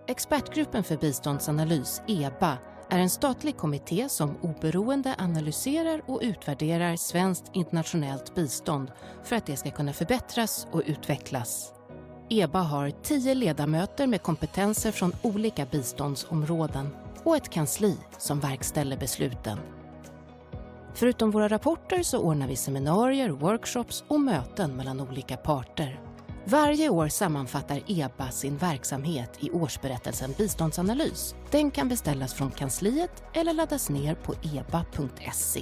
Expertgruppen för biståndsanalys, EBA, är en statlig kommitté som oberoende analyserar och utvärderar svenskt internationellt bistånd för att det ska kunna förbättras och utvecklas. EBA har 10 ledamöter med kompetenser från olika biståndsområden och ett kansli som verkställer besluten. Förutom våra rapporter så ordnar vi seminarier, workshops och möten mellan olika parter. Varje år sammanfattar EBA sin verksamhet i årsberättelsen Biståndsanalys. Den kan beställas från kansliet eller laddas ner på eba.se.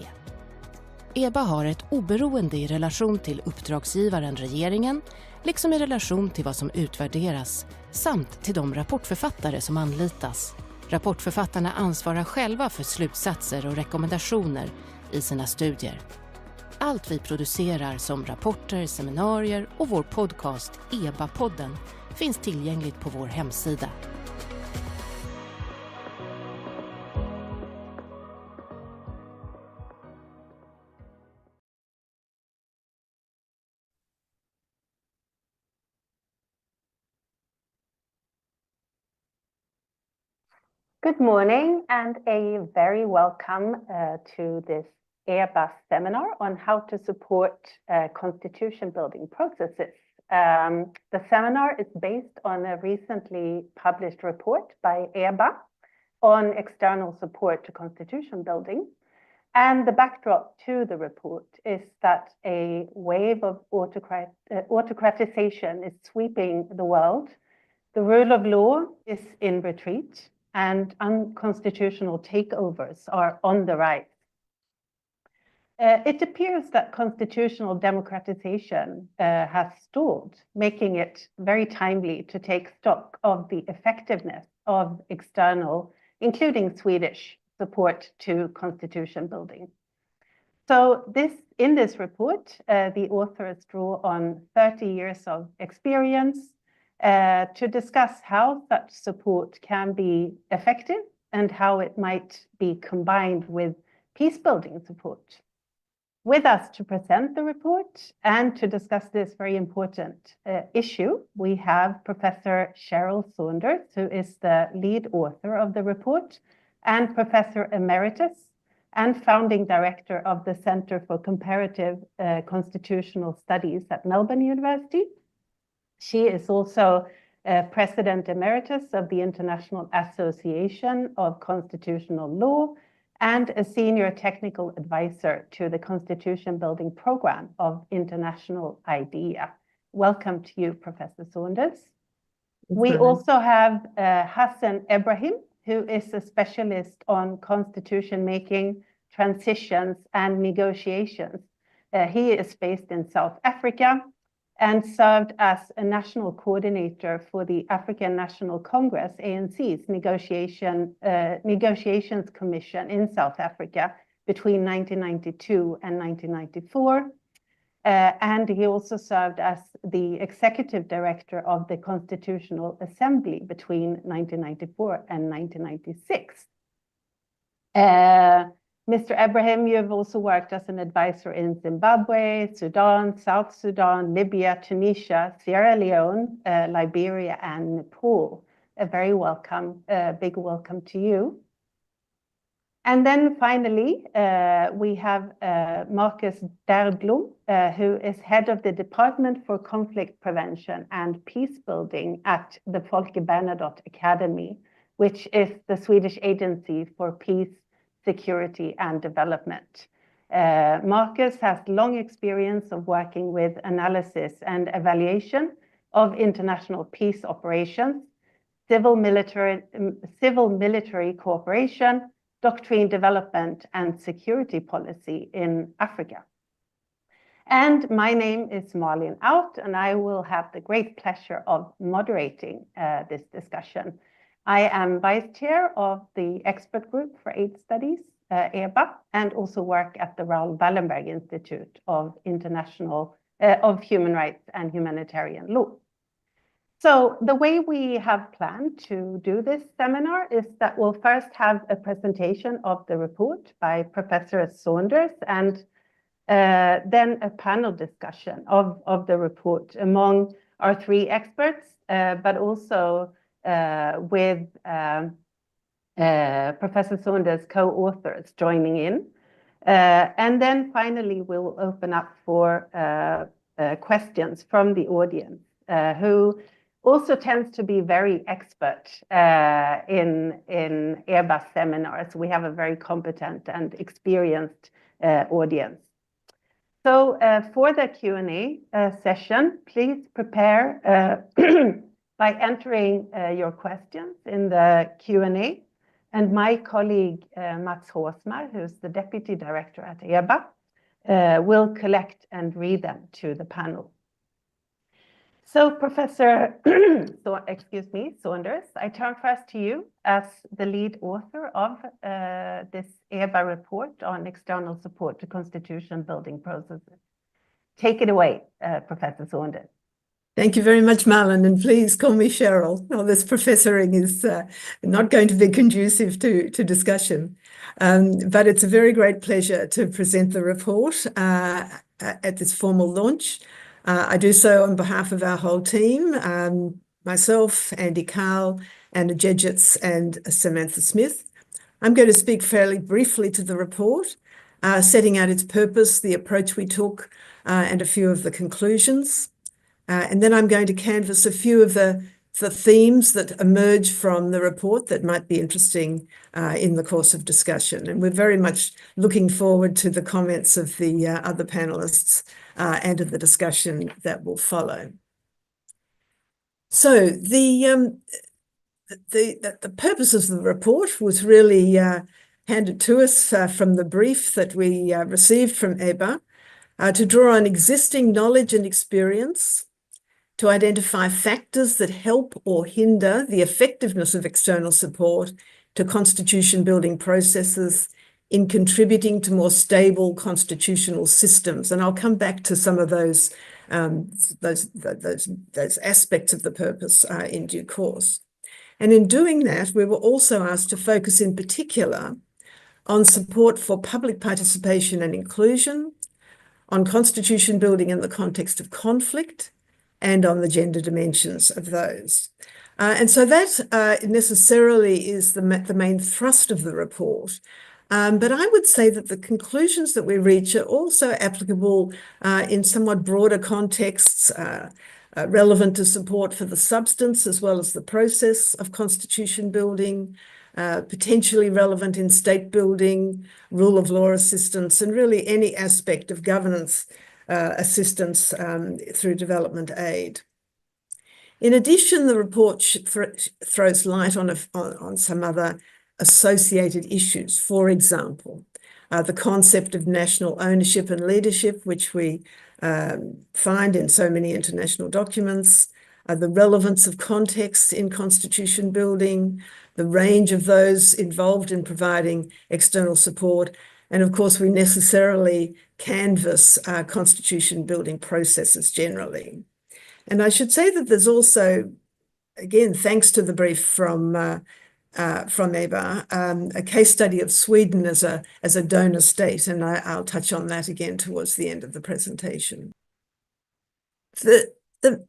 EBA har ett oberoende i relation till uppdragsgivaren regeringen, liksom i relation till vad som utvärderas, samt till de rapportförfattare som anlitas. Rapportförfattarna ansvarar själva för slutsatser och rekommendationer i sina studier. Allt vi producerar som rapporter, seminarier och vår podcast EBA-podden finns tillgängligt på vår hemsida. Good morning and a very welcome to this EBA seminar on how to support constitution building processes. The seminar is based on a recently published report by EBA on external support to constitution building. And the backdrop to the report is that a wave of autocratization is sweeping the world. The rule of law is in retreat, and unconstitutional takeovers are on the rise. It appears that constitutional democratization has stalled, making it very timely to take stock of the effectiveness of external, including Swedish, support to constitution building. So in this report, the authors draw on 30 years of experience to discuss how such support can be effective and how it might be combined with peace-building support. With us to present the report and to discuss this very important issue, we have Professor Cheryl Saunders, who is the lead author of the report, and Professor Emeritus and founding director of the Center for Comparative Constitutional Studies at Melbourne University. She is also President Emeritus of the International Association of Constitutional Law and a senior technical advisor to the Constitution Building Program of International IDEA. Welcome to you, Professor Saunders. We also have Hassan Ebrahim, who is a specialist on constitution making, transitions, and negotiations. He is based in South Africa and served as a national coordinator for the African National Congress, ANC's negotiations commission in South Africa between 1992 and 1994. And he also served as the executive director of the Constitutional Assembly between 1994 and 1996. Mr. Ebrahim, you have also worked as an advisor in Zimbabwe, Sudan, South Sudan, Libya, Tunisia, Sierra Leone, Liberia, and Nepal. A very big welcome to you. And then finally, we have Marcus Derblom, who is head of the Department for Conflict Prevention and Peacebuilding at the Folke Bernadotte Academy, which is the Swedish Agency for Peace, Security and Development. Marcus has long experience of working with analysis and evaluation of international peace operations, civil military cooperation, doctrine development, and security policy in Africa. And my name is Malin Out, and I will have the great pleasure of moderating this discussion. I am vice chair of the expert group for AIDS studies, EBA, and also work at the Raoul Wallenberg Institute of Human Rights and Humanitarian Law. So the way we have planned to do this seminar is that we'll first have a presentation of the report by Professor Saunders and then a panel discussion of the report among our three experts, but also with Professor Saunders' co-authors joining in. And then finally, we'll open up for questions from the audience, who also tends to be very expert in Airbus seminars. We have a very competent and experienced audience. So for the Q&A session, please prepare by entering your questions in the Q&A. And my colleague, Mats Håsmar, who's the Deputy Director at EBA, will collect and read them to the panel. So Professor Saunders, I turn first to you as the lead author of this EBA report on external support to constitution building processes. Take it away, Professor Saunders. Thank you very much, Marlon, and please call me Cheryl. Well, this professoring is not going to be conducive to discussion, but it's a very great pleasure to present the report at this formal launch. I do so on behalf of our whole team, myself, Andy Carl, Anna Jedgetts, and Samantha Smith. I'm going to speak fairly briefly to the report, setting out its purpose, the approach we took, and a few of the conclusions. And then I'm going to canvass a few of the themes that emerge from the report that might be interesting in the course of discussion. And we're very much looking forward to the comments of the other panelists and of the discussion that will follow. So the purpose of the report was really handed to us from the brief that we received from EBA to draw on existing knowledge and experience, to identify factors that help or hinder the effectiveness of external support to constitution building processes in contributing to more stable constitutional systems. And I'll come back to some of those aspects of the purpose in due course. And in doing that, we were also asked to focus in particular on support for public participation and inclusion, on constitution building in the context of conflict, and on the gender dimensions of those. And so that necessarily is the main thrust of the report. But I would say that the conclusions that we reach are also applicable in somewhat broader contexts, relevant to support for the substance as well as the process of constitution building, potentially relevant in state building, rule of law assistance, and really any aspect of governance assistance through development aid. In addition, the report throws light on some other associated issues. For example, the concept of national ownership and leadership, which we find in so many international documents, the relevance of context in constitution building, the range of those involved in providing external support, and of course, we necessarily canvass constitution building processes generally. And I should say that there's also, again, thanks to the brief from EBA, a case study of Sweden as a donor state, and I'll touch on that again towards the end of the presentation. The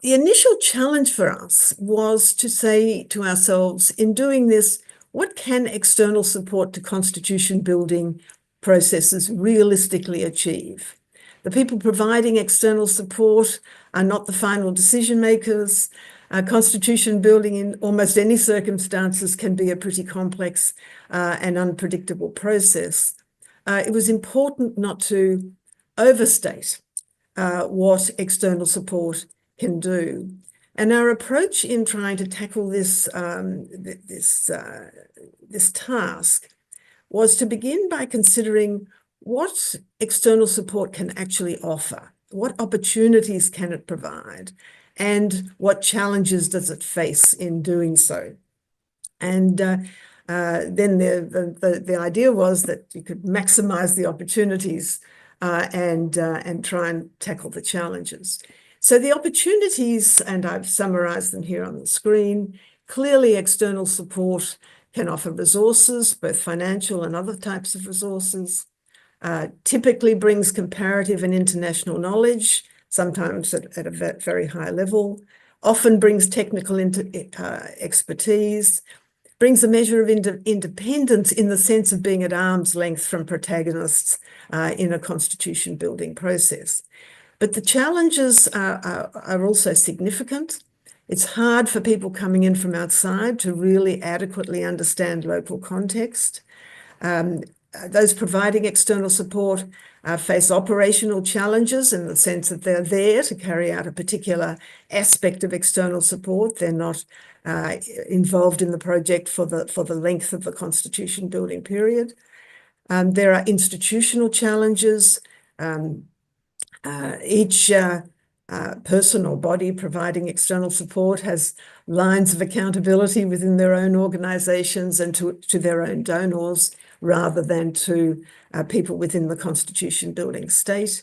initial challenge for us was to say to ourselves, in doing this, what can external support to constitution building processes realistically achieve? The people providing external support are not the final decision makers. Constitution building in almost any circumstances can be a pretty complex and unpredictable process. It was important not to overstate what external support can do. And our approach in trying to tackle this task was to begin by considering what external support can actually offer, what opportunities can it provide, and what challenges does it face in doing so. And then the idea was that you could maximize the opportunities and try and tackle the challenges. So the opportunities, and I've summarized them here on the screen, clearly external support can offer resources, both financial and other types of resources, typically brings comparative and international knowledge, sometimes at a very high level, often brings technical expertise, brings a measure of independence in the sense of being at arm's length from protagonists in a constitution building process. But the challenges are also significant. It's hard for people coming in from outside to really adequately understand local context. Those providing external support face operational challenges in the sense that they're there to carry out a particular aspect of external support. They're not involved in the project for the length of the constitution building period. There are institutional challenges. Each person or body providing external support has lines of accountability within their own organizations and to their own donors, rather than to people within the constitution building state.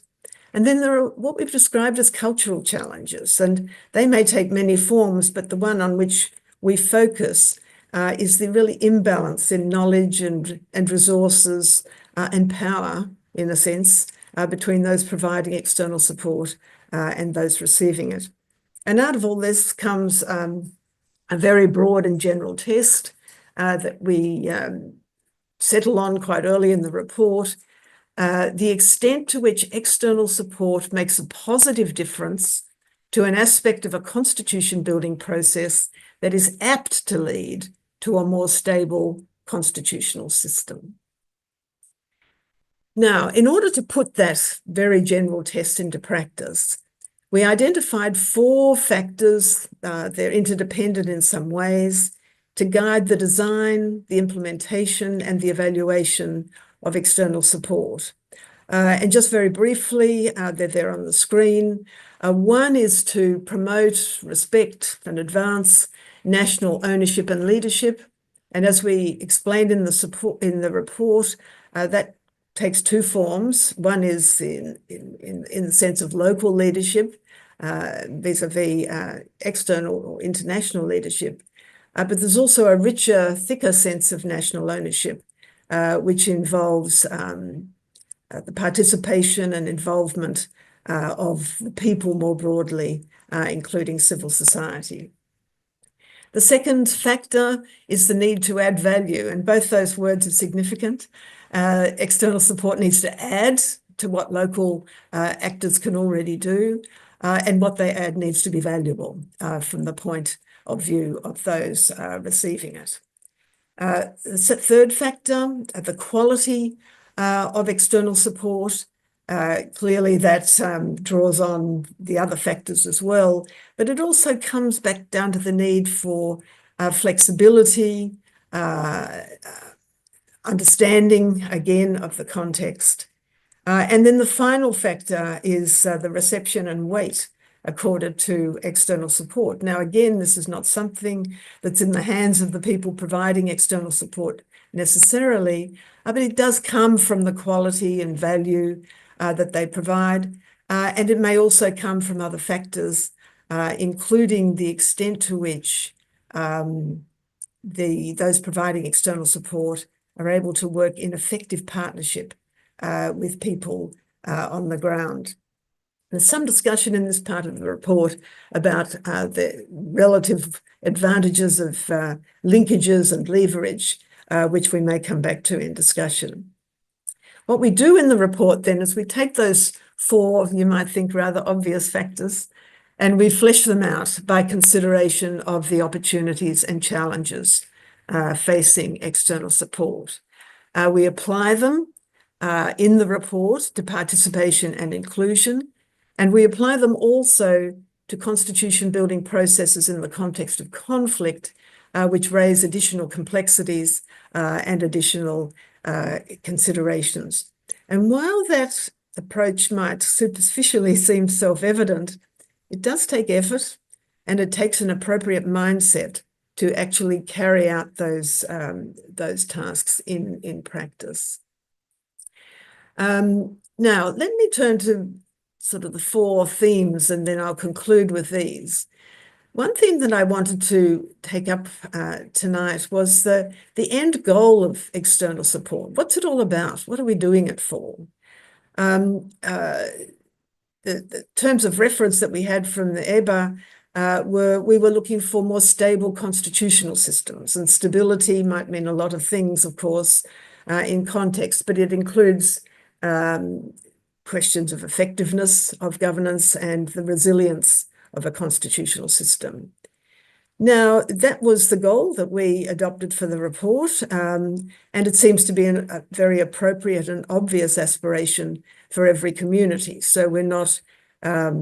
And then there are what we've described as cultural challenges, and they may take many forms, but the one on which we focus is the really imbalance in knowledge and resources and power, in a sense, between those providing external support and those receiving it. And out of all this comes a very broad and general test that we settle on quite early in the report. The extent to which external support makes a positive difference to an aspect of a constitution building process that is apt to lead to a more stable constitutional system. Now, in order to put that very general test into practice, we identified 4 factors, they're interdependent in some ways, to guide the design, the implementation, and the evaluation of external support. And just very briefly, they're there on the screen. One is to promote, respect, and advance national ownership and leadership. And as we explained in the report, that takes 2 forms. One is in the sense of local leadership, vis-a-vis external or international leadership. But there's also a richer, thicker sense of national ownership, which involves the participation and involvement of the people more broadly, including civil society. The second factor is the need to add value, and both those words are significant. External support needs to add to what local actors can already do, and what they add needs to be valuable from the point of view of those receiving it. The third factor, the quality of external support. Clearly that draws on the other factors as well, but it also comes back down to the need for flexibility, understanding, again, of the context. And then the final factor is the reception and weight accorded to external support. Now, again, this is not something that's in the hands of the people providing external support necessarily, but it does come from the quality and value that they provide. And it may also come from other factors, including the extent to which those providing external support are able to work in effective partnership with people on the ground. There's some discussion in this part of the report about the relative advantages of linkages and leverage, which we may come back to in discussion. What we do in the report then is we take those 4, you might think, rather obvious factors, and we flesh them out by consideration of the opportunities and challenges facing external support. We apply them in the report to participation and inclusion, and we apply them also to constitution building processes in the context of conflict, which raise additional complexities and additional considerations. And while that approach might superficially seem self-evident, it does take effort, and it takes an appropriate mindset to actually carry out those tasks in practice. Now, let me turn to sort of the 4 themes, and then I'll conclude with these. One theme that I wanted to take up tonight was the end goal of external support. What's it all about? What are we doing it for? The terms of reference that we had from the EBA we were looking for more stable constitutional systems, and stability might mean a lot of things, of course, in context, but it includes questions of effectiveness of governance and the resilience of a constitutional system. Now, that was the goal that we adopted for the report, and it seems to be a very appropriate and obvious aspiration for every community. So we're not at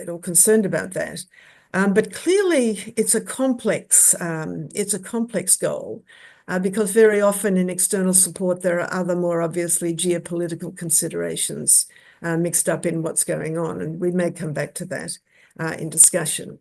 all concerned about that. But clearly, it's a complex goal, because very often in external support, there are other more obviously geopolitical considerations mixed up in what's going on, and we may come back to that in discussion.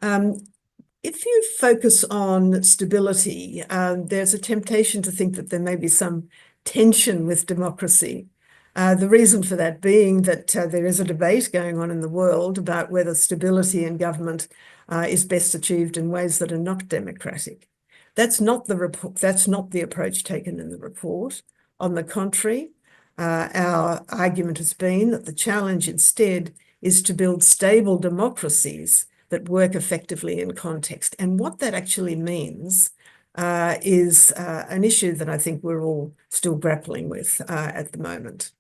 If you focus on stability, there's a temptation to think that there may be some tension with democracy. The reason for that being that there is a debate going on in the world about whether stability in government is best achieved in ways that are not democratic. That's not the approach taken in the report. On the contrary, our argument has been that the challenge instead is to build stable democracies that work effectively in context. And what that actually means is an issue that I think we're all still grappling with at the moment.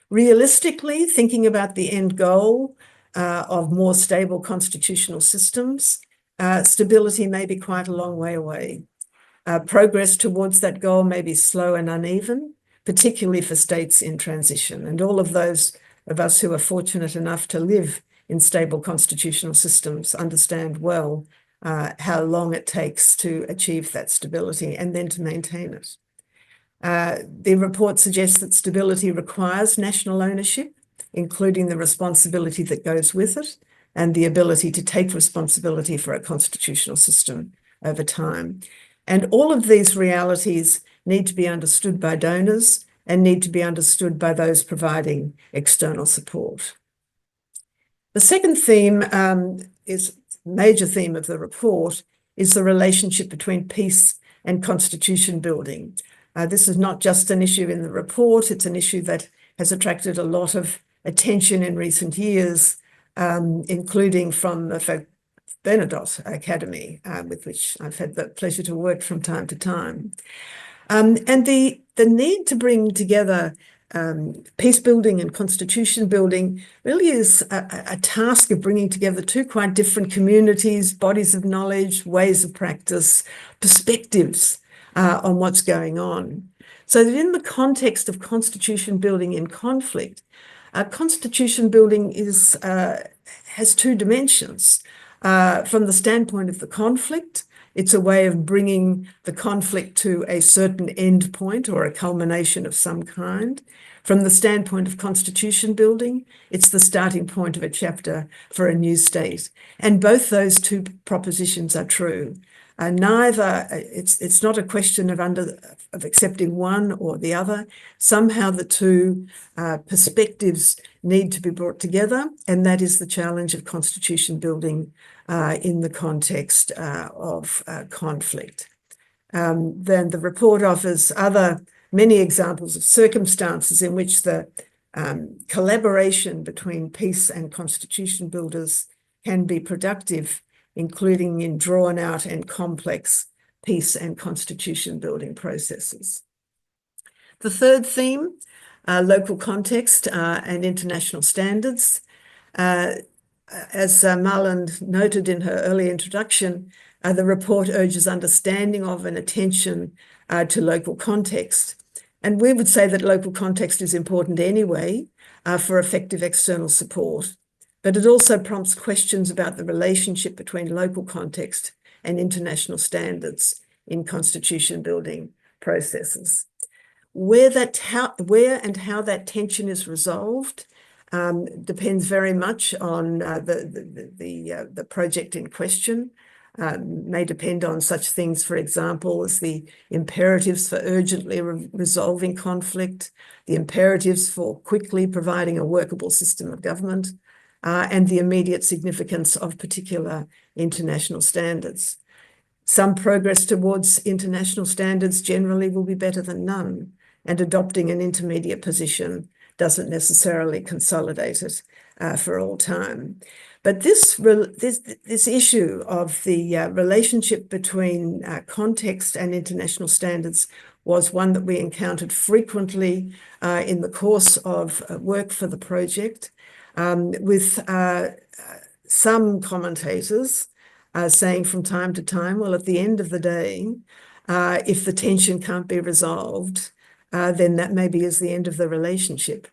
Realistically, thinking about the end goal of more stable constitutional systems, stability may be quite a long way away. Progress towards that goal may be slow and uneven, particularly for states in transition. And all of those of us who are fortunate enough to live in stable constitutional systems understand well how long it takes to achieve that stability and then to maintain it. The report suggests that stability requires national ownership, including the responsibility that goes with it and the ability to take responsibility for a constitutional system over time. And all of these realities need to be understood by donors and need to be understood by those providing external support. The second theme major theme of the report is the relationship between peace and constitution building. This is not just an issue in the report, it's an issue that has attracted a lot of attention in recent years, including from the Bernadotte Academy, with which I've had the pleasure to work from time to time. And the need to bring together peace building and constitution building really is a task of bringing together two quite different communities, bodies of knowledge, ways of practice, perspectives on what's going on. So that in the context of constitution building in conflict, constitution building has two dimensions. From the standpoint of the conflict, it's a way of bringing the conflict to a certain end point or a culmination of some kind. From the standpoint of constitution building, it's the starting point of a chapter for a new state. And both those two propositions are true. It's not a question of accepting one or the other. Somehow the two perspectives need to be brought together, and that is the challenge of constitution building in the context of conflict. Then the report offers many examples of circumstances in which the collaboration between peace and constitution builders can be productive, including in drawn out and complex peace and constitution building processes. The third theme, local context and international standards. As Marland noted in her early introduction, the report urges understanding of and attention to local context. And we would say that local context is important anyway for effective external support. But it also prompts questions about the relationship between local context and international standards in constitution building processes. Where and how that tension is resolved depends very much on the project in question. May depend on such things, for example, as the imperatives for urgently resolving conflict, the imperatives for quickly providing a workable system of government, and the immediate significance of particular international standards. Some progress towards international standards generally will be better than none, and adopting an intermediate position doesn't necessarily consolidate it for all time. But this issue of the relationship between context and international standards was one that we encountered frequently in the course of work for the project, with some commentators saying from time to time, well, at the end of the day, if the tension can't be resolved, then that maybe is the end of the relationship.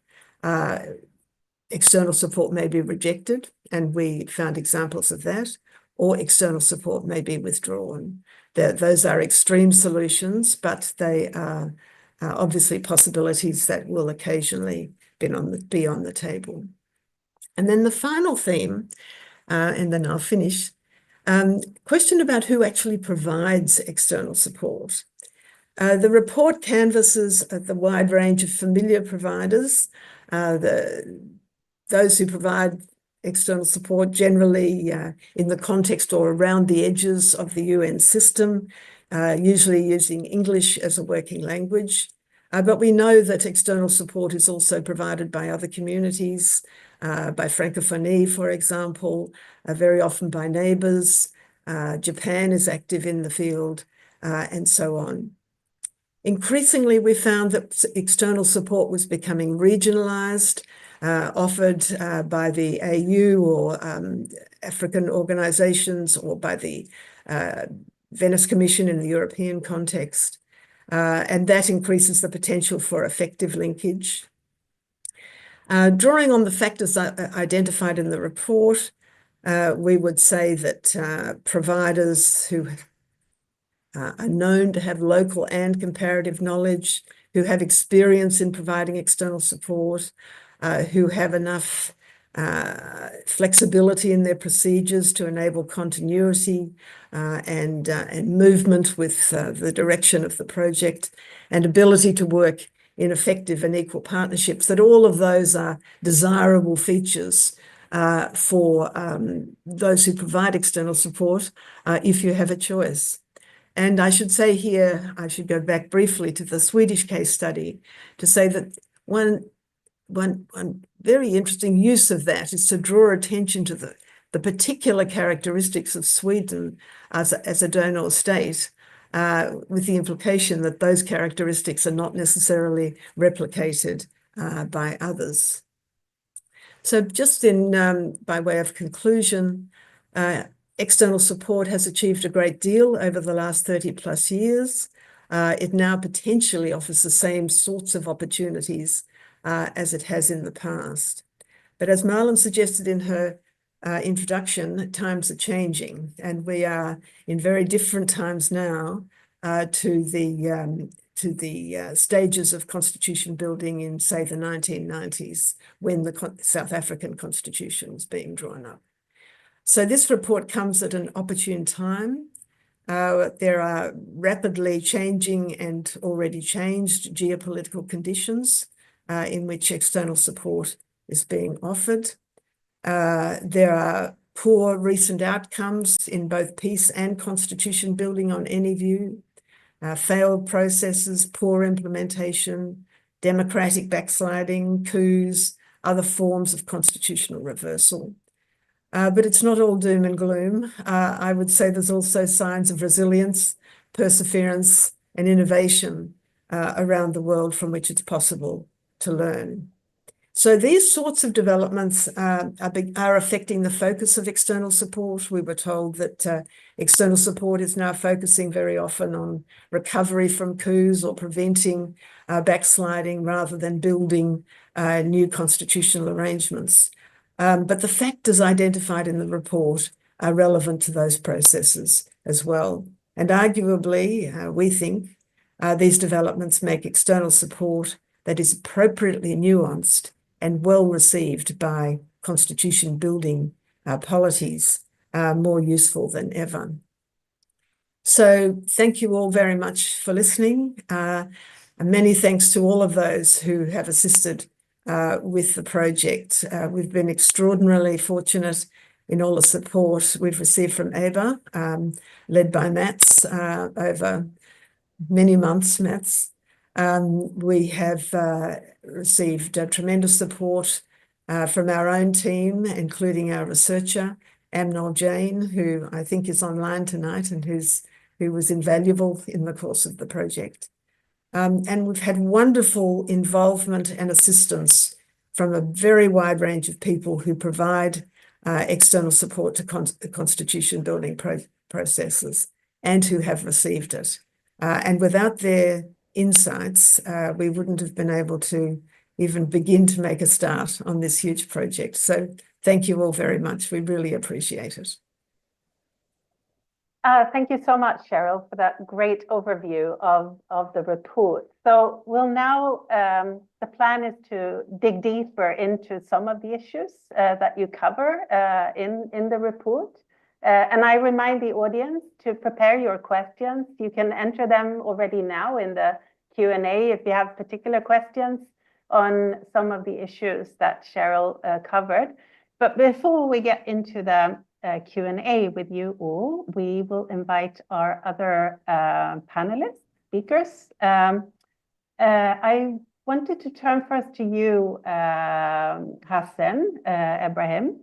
External support may be rejected, and we found examples of that, or external support may be withdrawn. Those are extreme solutions, but they are obviously possibilities that will occasionally be on the table. And then the final theme, and then I'll finish, question about who actually provides external support. The report canvasses the wide range of familiar providers, those who provide external support generally in the context or around the edges of the UN system, usually using English as a working language. But we know that external support is also provided by other communities, by Francophonie, for example, very often by neighbours. Japan is active in the field, and so on. Increasingly, we found that external support was becoming regionalised, offered by the AU or African organisations, or by the Venice Commission in the European context. And that increases the potential for effective linkage. Drawing on the factors identified in the report, we would say that providers who are known to have local and comparative knowledge, who have experience in providing external support, who have enough flexibility in their procedures to enable continuity and movement with the direction of the project, and ability to work in effective and equal partnerships, that all of those are desirable features for those who provide external support if you have a choice. And I should say here, I should go back briefly to the Swedish case study to say that one very interesting use of that is to draw attention to the particular characteristics of Sweden as a donor state, with the implication that those characteristics are not necessarily replicated by others. So just by way of conclusion, external support has achieved a great deal over the last 30 plus years. It now potentially offers the same sorts of opportunities as it has in the past. But as Marlon suggested in her introduction, times are changing, and we are in very different times now to the stages of constitution building in, say, the 1990s, when the South African constitution was being drawn up. So this report comes at an opportune time. There are rapidly changing and already changed geopolitical conditions in which external support is being offered. There are poor recent outcomes in both peace and constitution building on any view, failed processes, poor implementation, democratic backsliding, coups, other forms of constitutional reversal. But it's not all doom and gloom. I would say there's also signs of resilience, perseverance, and innovation around the world from which it's possible to learn. So these sorts of developments are affecting the focus of external support. We were told that external support is now focusing very often on recovery from coups or preventing backsliding rather than building new constitutional arrangements. But the factors identified in the report are relevant to those processes as well. And arguably, we think these developments make external support that is appropriately nuanced and well received by constitution building polities more useful than ever. So thank you all very much for listening. And many thanks to all of those who have assisted with the project. We've been extraordinarily fortunate in all the support we've received from ABA, led by Mats over many months, Mats. We have received tremendous support from our own team, including our researcher, Amnol Jain, who I think is online tonight and who was invaluable in the course of the project. And we've had wonderful involvement and assistance from a very wide range of people who provide external support to constitution building processes and who have received it. And without their insights, we wouldn't have been able to even begin to make a start on this huge project. So thank you all very much. We really appreciate it. Thank you so much, Cheryl, for that great overview of the report. So we'll now, the plan is to dig deeper into some of the issues that you cover in the report. And I remind the audience to prepare your questions. You can enter them already now in the Q&A if you have particular questions on some of the issues that Cheryl covered. But before we get into the Q&A with you all, we will invite our other panelists, speakers. I wanted to turn first to you, Hassan Ibrahim.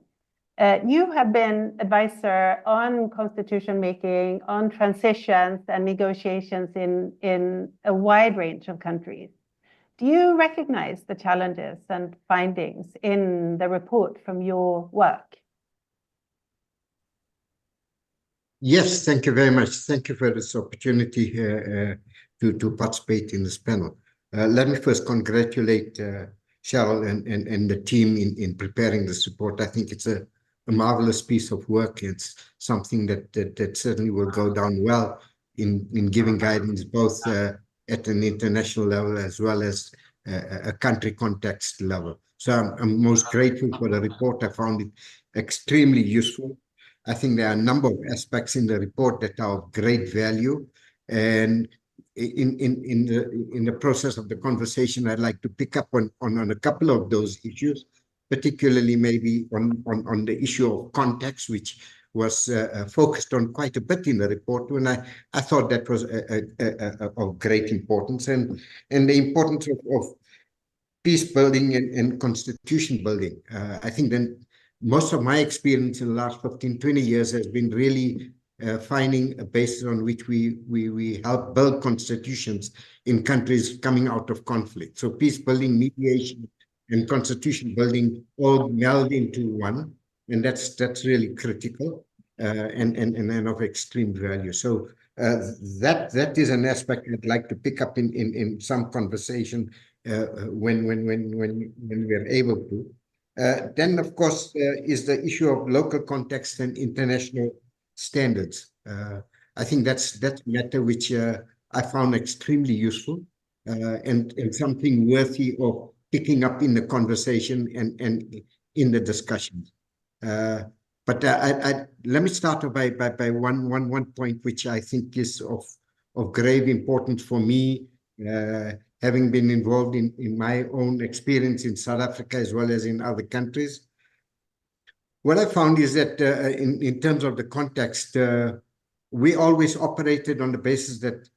You have been advisor on constitution making, on transitions and negotiations in a wide range of countries. Do you recognize the challenges and findings in the report from your work? Yes, thank you very much. Thank you for this opportunity to participate in this panel. Let me first congratulate Cheryl and the team in preparing this report. I think it's a marvelous piece of work. It's something that certainly will go down well in giving guidance both at an international level as well as a country context level. So I'm most grateful for the report. I found it extremely useful. I think there are a number of aspects in the report that are of great value, and in the process of the conversation, I'd like to pick up on a couple of those issues, particularly maybe on the issue of context, which was focused on quite a bit in the report, and I thought that was of great importance, and the importance of peace building and constitution building. I think then most of my experience in the last 15, 20 years has been really finding a basis on which we help build constitutions in countries coming out of conflict. So peace building, mediation, and constitution building all meld into one, and that's really critical and of extreme value. So that is an aspect I'd like to pick up in some conversation when we are able to. Then, of course, is the issue of local context and international standards. I think that's a matter which I found extremely useful and something worthy of picking up in the conversation and in the discussions. But let me start by one point which I think is of grave importance for me, having been involved in my own experience in South Africa as well as in other countries. What I found is that in terms of the context, we always operated on the basis that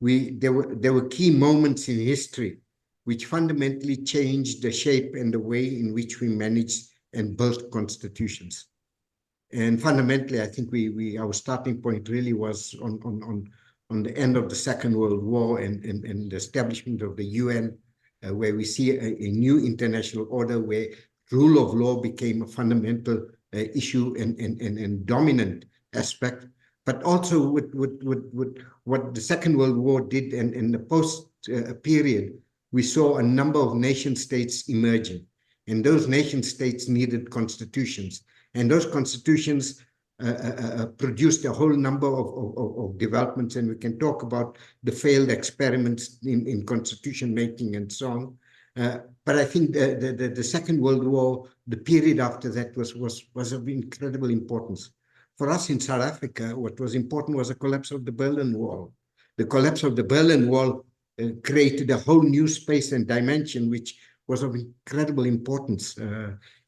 there were key moments in history which fundamentally changed the shape and the way in which we managed and built constitutions. And fundamentally, I think our starting point really was on the end of the Second World War and the establishment of the UN, where we see a new international order where rule of law became a fundamental issue and dominant aspect. But also with what the Second World War did and in the post period, we saw a number of nation states emerging. And those nation states needed constitutions. And those constitutions produced a whole number of developments, and we can talk about the failed experiments in constitution making and so on. But I think the Second World War, the period after that was of incredible importance. For us in South Africa, what was important was the collapse of the Berlin Wall. The collapse of the Berlin Wall created a whole new space and dimension, which was of incredible importance.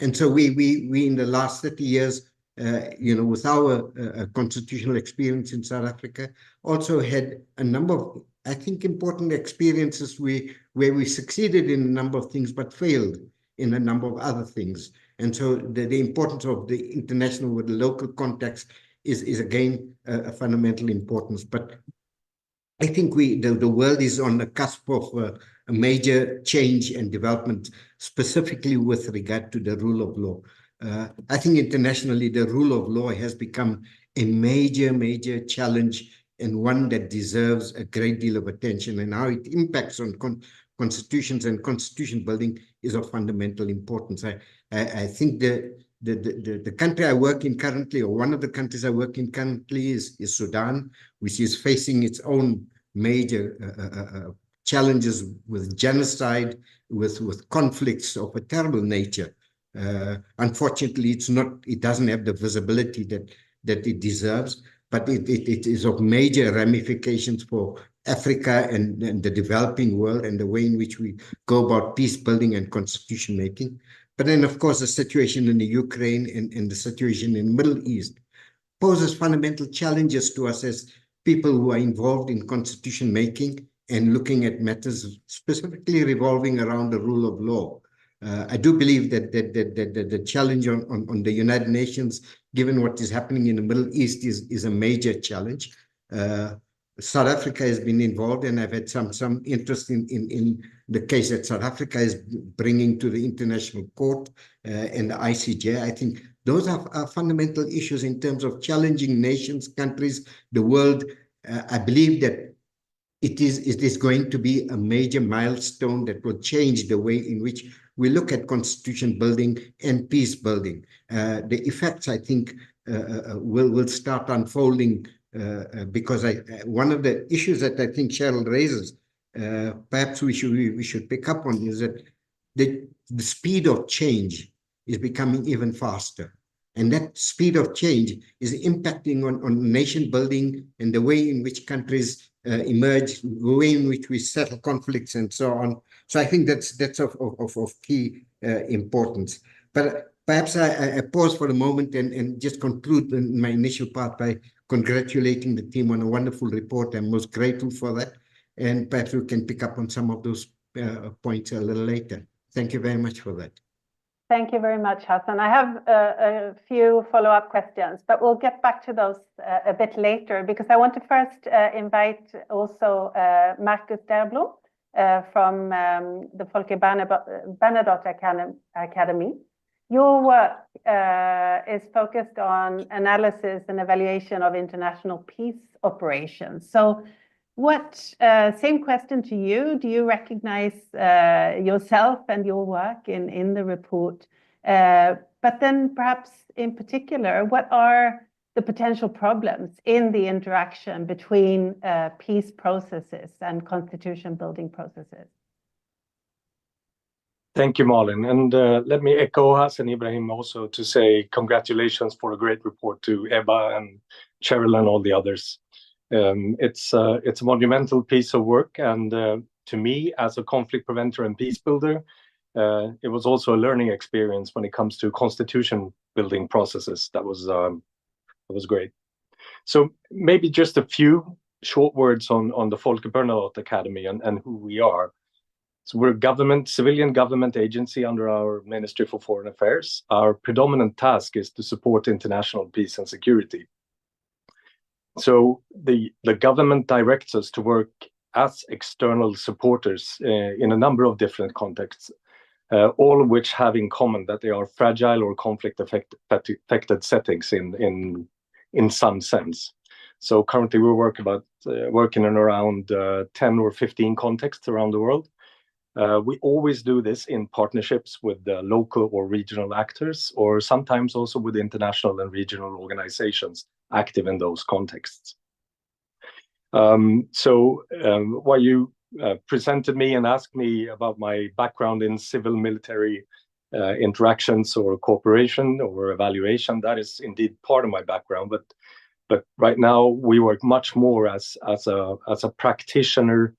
And so we in the last 30 years, with our constitutional experience in South Africa, also had a number of, I think, important experiences where we succeeded in a number of things, but failed in a number of other things. And so the importance of the international with the local context is again a fundamental importance. But I think the world is on the cusp of a major change and development, specifically with regard to the rule of law. I think internationally, the rule of law has become a major challenge, and one that deserves a great deal of attention, and how it impacts on constitutions and constitution building is of fundamental importance. I think the country I work in currently, or one of the countries I work in currently, is Sudan, which is facing its own major challenges with genocide, with conflicts of a terrible nature. Unfortunately, it doesn't have the visibility that it deserves, but it is of major ramifications for Africa and the developing world, and the way in which we go about peace building and constitution making. But then, of course, the situation in the Ukraine and the situation in the Middle East poses fundamental challenges to us as people who are involved in constitution making and looking at matters specifically revolving around the rule of law. I do believe that the challenge on the United Nations, given what is happening in the Middle East, is a major challenge. South Africa has been involved, and I've had some interest in the case that South Africa is bringing to the International Court and the ICJ. I think those are fundamental issues in terms of challenging nations, countries, the world. I believe that it is going to be a major milestone that will change the way in which we look at constitution building and peace building. The effects, I think, will start unfolding because one of the issues that I think Cheryl raises, perhaps we should pick up on, is that the speed of change is becoming even faster. And that speed of change is impacting on nation building and the way in which countries emerge, the way in which we settle conflicts and so on. So I think that's of key importance. But perhaps I pause for a moment and just conclude my initial part by congratulating the team on a wonderful report. I'm most grateful for that. And perhaps we can pick up on some of those points a little later. Thank you very much for that. Thank you very much, Hassan. I have a few follow-up questions, but we'll get back to those a bit later, because I want to first invite also Marcus Derblom from the Folke Bernadotte Academy. Your work is focused on analysis and evaluation of international peace operations. So same question to you. Do you recognize yourself and your work in the report? But then perhaps in particular, what are the potential problems in the interaction between peace processes and constitution building processes? Thank you, Malin. And let me echo Hassan Ibrahim also to say congratulations for a great report to Ebba and Cheryl and all the others. It's a monumental piece of work, and to me, as a conflict preventer and peace builder, it was also a learning experience when it comes to constitution building processes. That was great. So maybe just a few short words on the Folke Bernadotte Academy and who we are. So we're a civilian government agency under our Ministry for Foreign Affairs. Our predominant task is to support international peace and security. So the government directs us to work as external supporters in a number of different contexts, all of which have in common that they are fragile or conflict-affected settings in some sense. So currently we're working in around 10 or 15 contexts around the world. We always do this in partnerships with the local or regional actors, or sometimes also with international and regional organizations active in those contexts. While you presented me and asked me about my background in civil-military interactions or cooperation or evaluation, that is indeed part of my background. But right now we work much more as a practitioner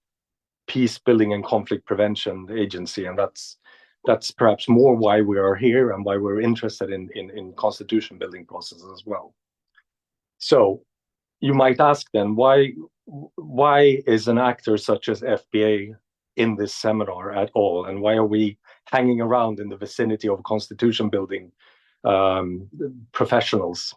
peace building and conflict prevention agency, and that's perhaps more why we are here and why we're interested in constitution building processes as well. So you might ask then, why is an actor such as FBA in this seminar at all, and why are we hanging around in the vicinity of constitution building professionals?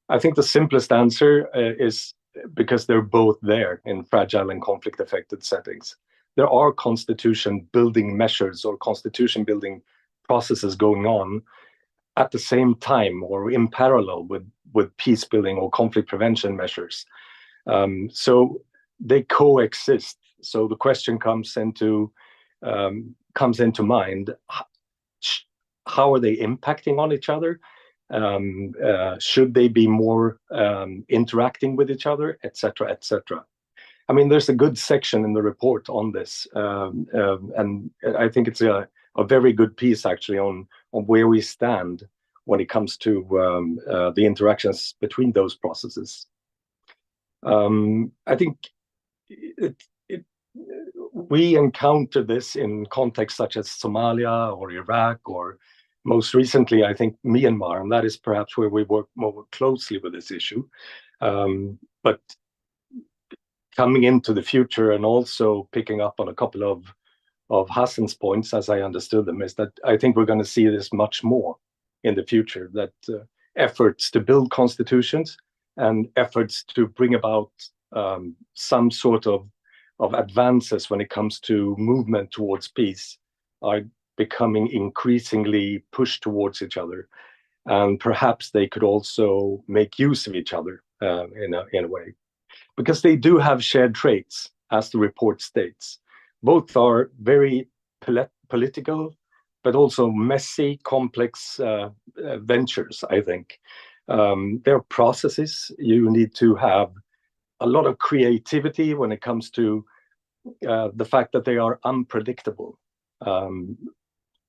I think the simplest answer is because they're both there in fragile and conflict affected settings. There are constitution building measures or constitution building processes going on at the same time or in parallel with peace building or conflict prevention measures. So they coexist. So the question comes into mind: how are they impacting on each other? Should they be more interacting with each other, etc., etc.? I mean, there's a good section in the report on this, and I think it's a very good piece actually on where we stand when it comes to the interactions between those processes. I think we encounter this in contexts such as Somalia or Iraq, or most recently, I think, Myanmar, and that is perhaps where we work more closely with this issue. But coming into the future and also picking up on a couple of Hassan's points, as I understood them, is that I think we're going to see this much more in the future, that efforts to build constitutions and efforts to bring about some sort of advances when it comes to movement towards peace are becoming increasingly pushed towards each other. And perhaps they could also make use of each other in a way, because they do have shared traits, as the report states. Both are very political, but also messy, complex ventures, I think. There are processes. You need to have a lot of creativity when it comes to the fact that they are unpredictable.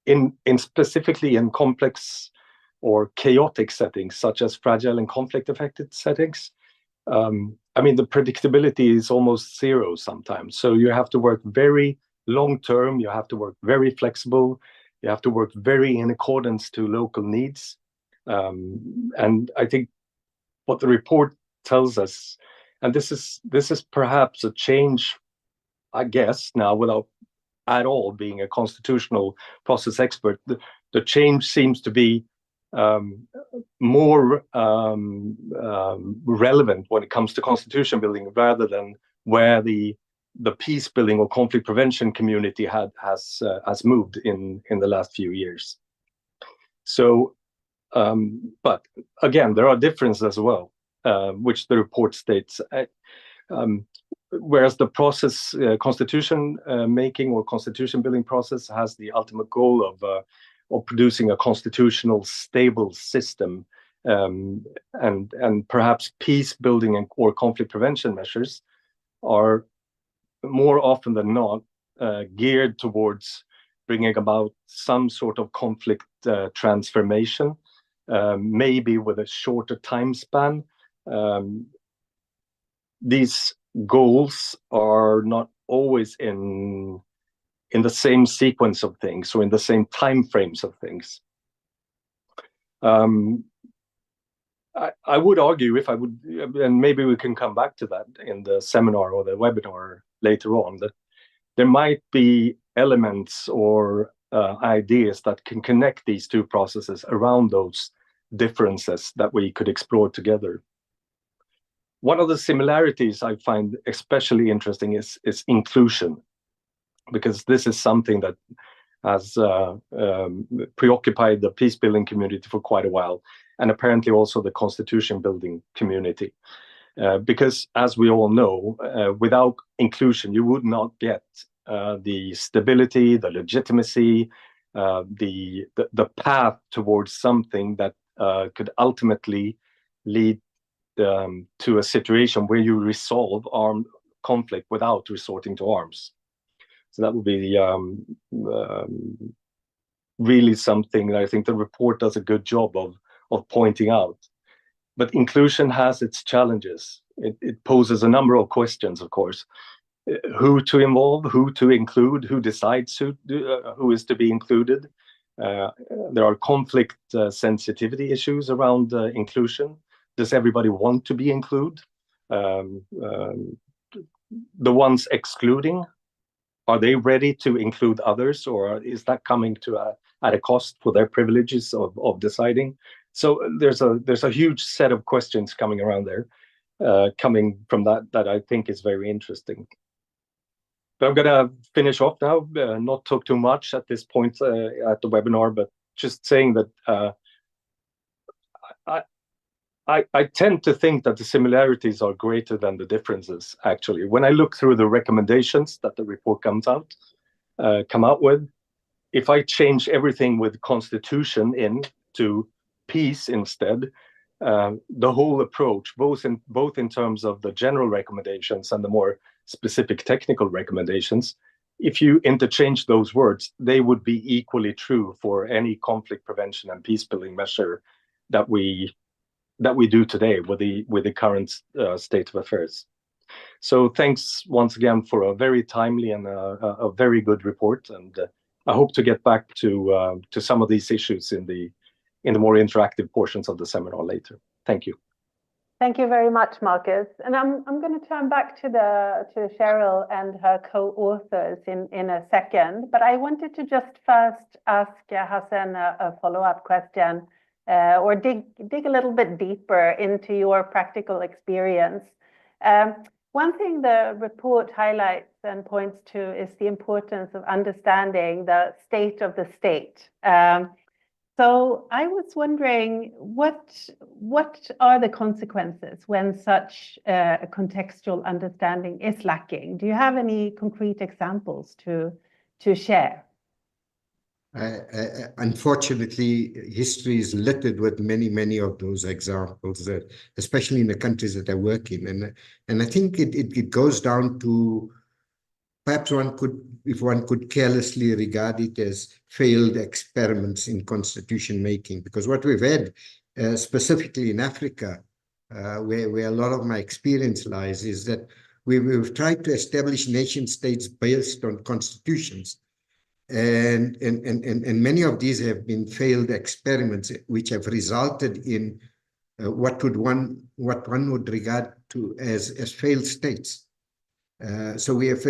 In specifically in complex or chaotic settings, such as fragile and conflict-affected settings, I mean, the predictability is almost zero sometimes. So you have to work very long-term, you have to work very flexible, you have to work very in accordance to local needs. And I think what the report tells us, and this is perhaps a change, I guess, now, without at all being a constitutional process expert, the change seems to be more relevant when it comes to constitution building, rather than where the peace building or conflict prevention community has moved in the last few years. So, but again, there are differences as well, which the report states. Whereas the process, constitution making or constitution building process, has the ultimate goal of producing a constitutional stable system, and perhaps peace building or conflict prevention measures are more often than not geared towards bringing about some sort of conflict transformation, maybe with a shorter time span. These goals are not always in the same sequence of things or in the same time frames of things. I would argue, if I would, and maybe we can come back to that in the seminar or the webinar later on, that there might be elements or ideas that can connect these two processes around those differences that we could explore together. One of the similarities I find especially interesting is inclusion, because this is something that has preoccupied the peace building community for quite a while, and apparently also the constitution building community. Because as we all know, without inclusion, you would not get the stability, the legitimacy, the path towards something that could ultimately lead to a situation where you resolve armed conflict without resorting to arms. So that would be really something that I think the report does a good job of pointing out. But inclusion has its challenges. It poses a number of questions, of course. Who to involve, who to include, who decides who is to be included. There are conflict sensitivity issues around inclusion. Does everybody want to be included? The ones excluding, are they ready to include others, or is that coming to at a cost for their privileges of deciding? So there's a huge set of questions coming around there, coming from that I think is very interesting. But I'm gonna finish off now, not talk too much at this point at the webinar, but just saying that I tend to think that the similarities are greater than the differences, actually. When I look through the recommendations that the report come out with, if I change everything with constitution to peace instead, the whole approach, both in terms of the general recommendations and the more specific technical recommendations, if you interchange those words, they would be equally true for any conflict prevention and peace building measure that we do today with the current state of affairs. So thanks once again for a very timely and a very good report, and I hope to get back to some of these issues in the more interactive portions of the seminar later. Thank you. Thank you very much, Marcus. And I'm going to turn back to Cheryl and her co-authors in a second. But I wanted to just first ask Hassan a follow-up question, or dig a little bit deeper into your practical experience. One thing the report highlights and points to is the importance of understanding the state of the state. So I was wondering, what are the consequences when such a contextual understanding is lacking? Do you have any concrete examples to share? Unfortunately, history is littered with many of those examples, especially in the countries that I work in. And I think it goes down to, perhaps if one could carelessly regard it as failed experiments in constitution making, because what we've had, specifically in Africa, where a lot of my experience lies, is that we've tried to establish nation states based on constitutions. And many of these have been failed experiments, which have resulted in what one would regard to as failed states. So we have,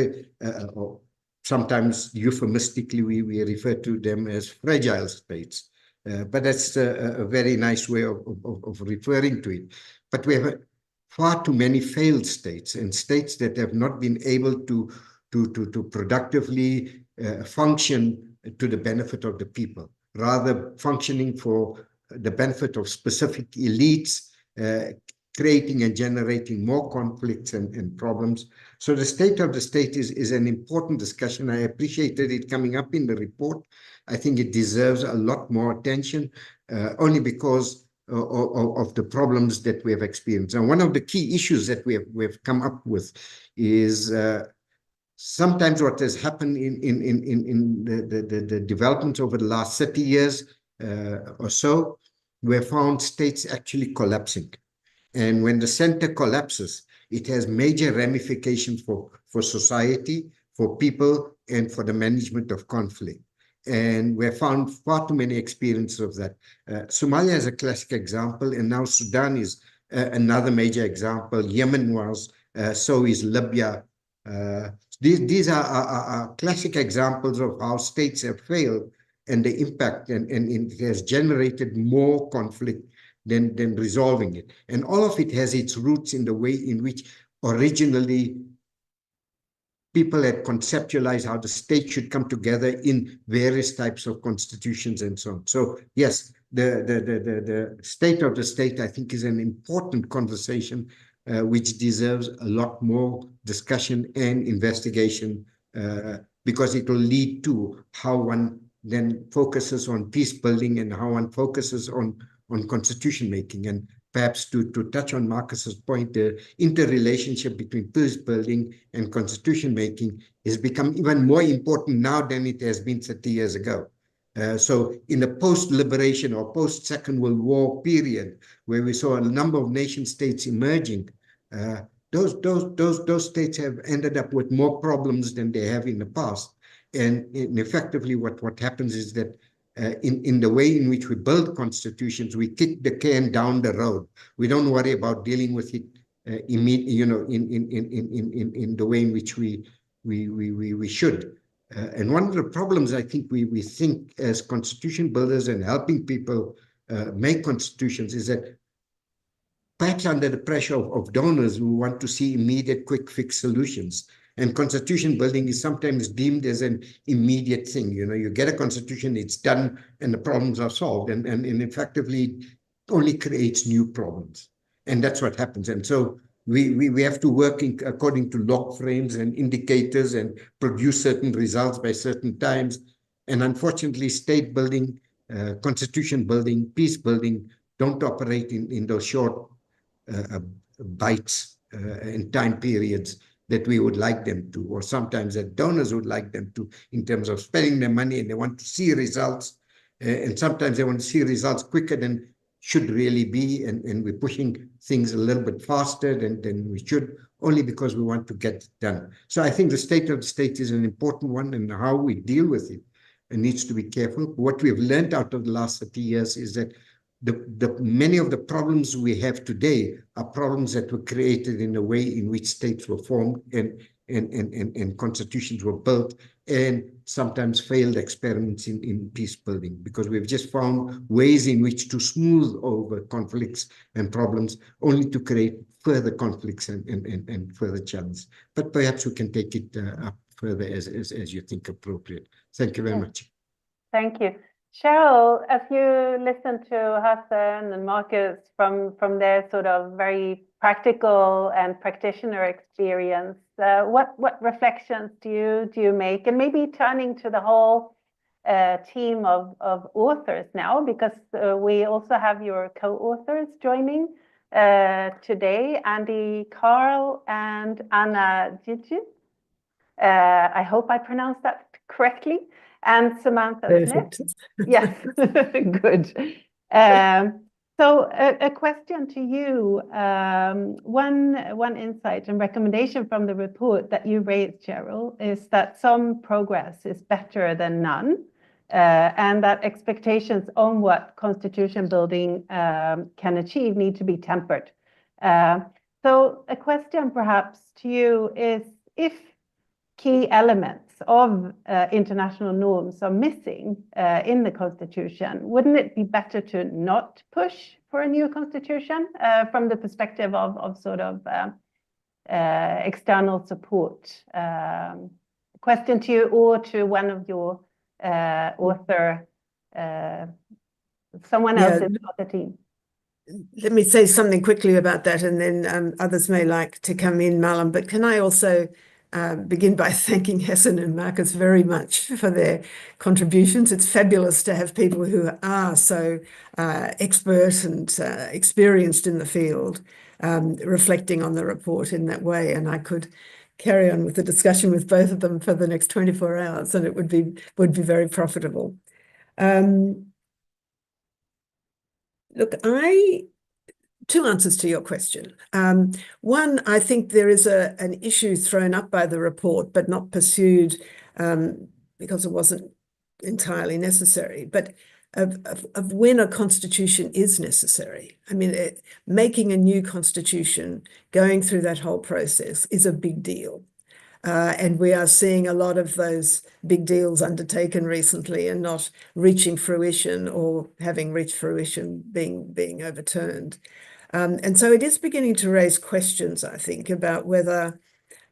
sometimes euphemistically, we refer to them as fragile states. But that's a very nice way of referring to it. But we have far too many failed states, and states that have not been able to productively function to the benefit of the people, rather functioning for the benefit of specific elites, creating and generating more conflicts and problems. So the state of the state is an important discussion. I appreciated it coming up in the report. I think it deserves a lot more attention, only because of the problems that we have experienced. And one of the key issues that we've come up with is sometimes what has happened in the development over the last 30 years or so, we have found states actually collapsing. And when the center collapses, it has major ramifications for society, for people, and for the management of conflict. And we have found far too many experiences of that. Somalia is a classic example, and now Sudan is another major example. Yemen was, so is Libya. These are classic examples of how states have failed and the impact, and it has generated more conflict than resolving it. And all of it has its roots in the way in which originally people had conceptualized how the state should come together in various types of constitutions and so on. So yes, the state of the state, I think, is an important conversation which deserves a lot more discussion and investigation, because it will lead to how one then focuses on peace building and how one focuses on constitution making. And perhaps to touch on Marcus's point, the interrelationship between peace building and constitution making has become even more important now than it has been 30 years ago. So in the post-liberation or post-Second World War period, where we saw a number of nation states emerging, those states have ended up with more problems than they have in the past. And effectively, what happens is that in the way in which we build constitutions, we kick the can down the road. We don't worry about dealing with it in the way in which we we should. And one of the problems I think we think as constitution builders and helping people make constitutions is that perhaps under the pressure of donors who want to see immediate quick fix solutions. And constitution building is sometimes deemed as an immediate thing. You know, you get a constitution, it's done, and the problems are solved. And effectively only creates new problems. And that's what happens. And so we have to work according to log frames and indicators and produce certain results by certain times. And unfortunately, state building, constitution building, peace building don't operate in those short bites and time periods that we would like them to, or sometimes that donors would like them to, in terms of spending their money, and they want to see results. And sometimes they want to see results quicker than should really be, and we're pushing things a little bit faster than we should, only because we want to get it done. So I think the state of the state is an important one, and how we deal with it needs to be careful. What we've learned out of the last 30 years is that many of the problems we have today are problems that were created in the way in which states were formed and constitutions were built, and sometimes failed experiments in peace building, because we've just found ways in which to smooth over conflicts and problems, only to create further conflicts and further challenges. But perhaps we can take it up further as you think appropriate. Thank you very much. Thank you. Cheryl, as you listen to Hassan and Marcus from their sort of very practical and practitioner experience, what reflections do you make? And maybe turning to the whole team of authors now, because we also have your co-authors joining today, Andy Carl and Anna Gigi. I hope I pronounced that correctly. And Samantha Smith. Yes, good. So a question to you. One insight and recommendation from the report that you raised, Cheryl, is that some progress is better than none, and that expectations on what constitution building can achieve need to be tempered. So a question perhaps to you is, if key elements of international norms are missing in the constitution, wouldn't it be better to not push for a new constitution from the perspective of sort of external support? Question to you, or to one of your someone else in the team. Let me say something quickly about that, and then others may like to come in, Malam. But can I also begin by thanking Hassan and Marcus very much for their contributions. It's fabulous to have people who are so expert and experienced in the field reflecting on the report in that way. And I could carry on with the discussion with both of them for the next 24 hours, and it would be very profitable. Look, two answers to your question. One, I think there is an issue thrown up by the report, but not pursued because it wasn't entirely necessary, but of when a constitution is necessary. I mean, making a new constitution, going through that whole process is a big deal. And we are seeing a lot of those big deals undertaken recently and not reaching fruition, or having reached fruition being overturned. And so it is beginning to raise questions, I think, about whether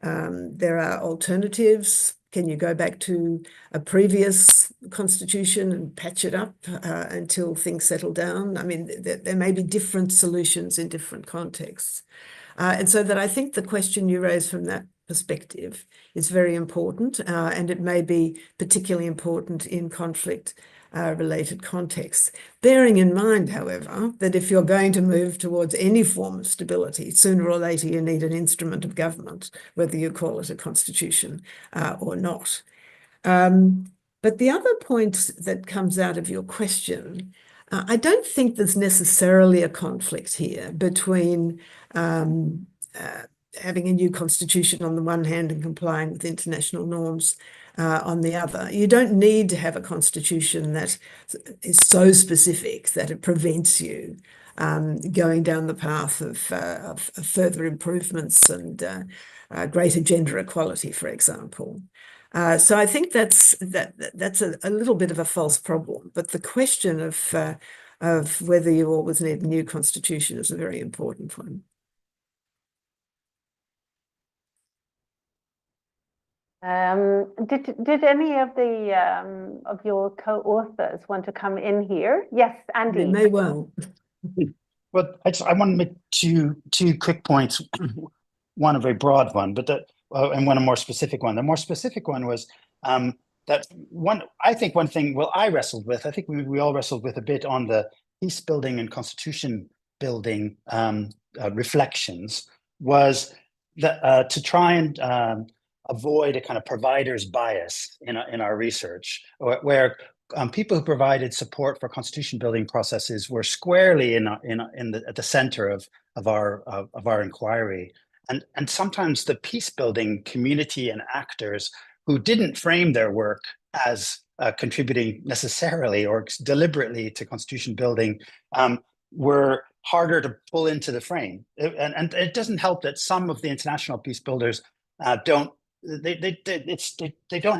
there are alternatives. Can you go back to a previous constitution and patch it up until things settle down? I mean, there may be different solutions in different contexts. And so that I think the question you raise from that perspective is very important, and it may be particularly important in conflict related contexts. Bearing in mind, however, that if you're going to move towards any form of stability, sooner or later you need an instrument of government, whether you call it a constitution or not. But the other point that comes out of your question, I don't think there's necessarily a conflict here between having a new constitution on the one hand and complying with international norms on the other. You don't need to have a constitution that is so specific that it prevents you going down the path of further improvements and greater gender equality, for example. So I think that's a little bit of a false problem. But the question of whether you always need a new constitution is a very important one. Did any of the of your co-authors want to come in here? Yes, Andy. They may well. Well, I want to make two quick points. One a very broad one, but and one a more specific one. The more specific one was that one. I think one thing. Well, I wrestled with. I think we all wrestled with a bit on the peace building and constitution building reflections. Was that to try and avoid a kind of provider's bias in our research, where people who provided support for constitution building processes were squarely at the center of our inquiry, and sometimes the peace building community and actors who didn't frame their work as contributing necessarily or deliberately to constitution building were harder to pull into the frame. And it doesn't help that some of the international peace builders don't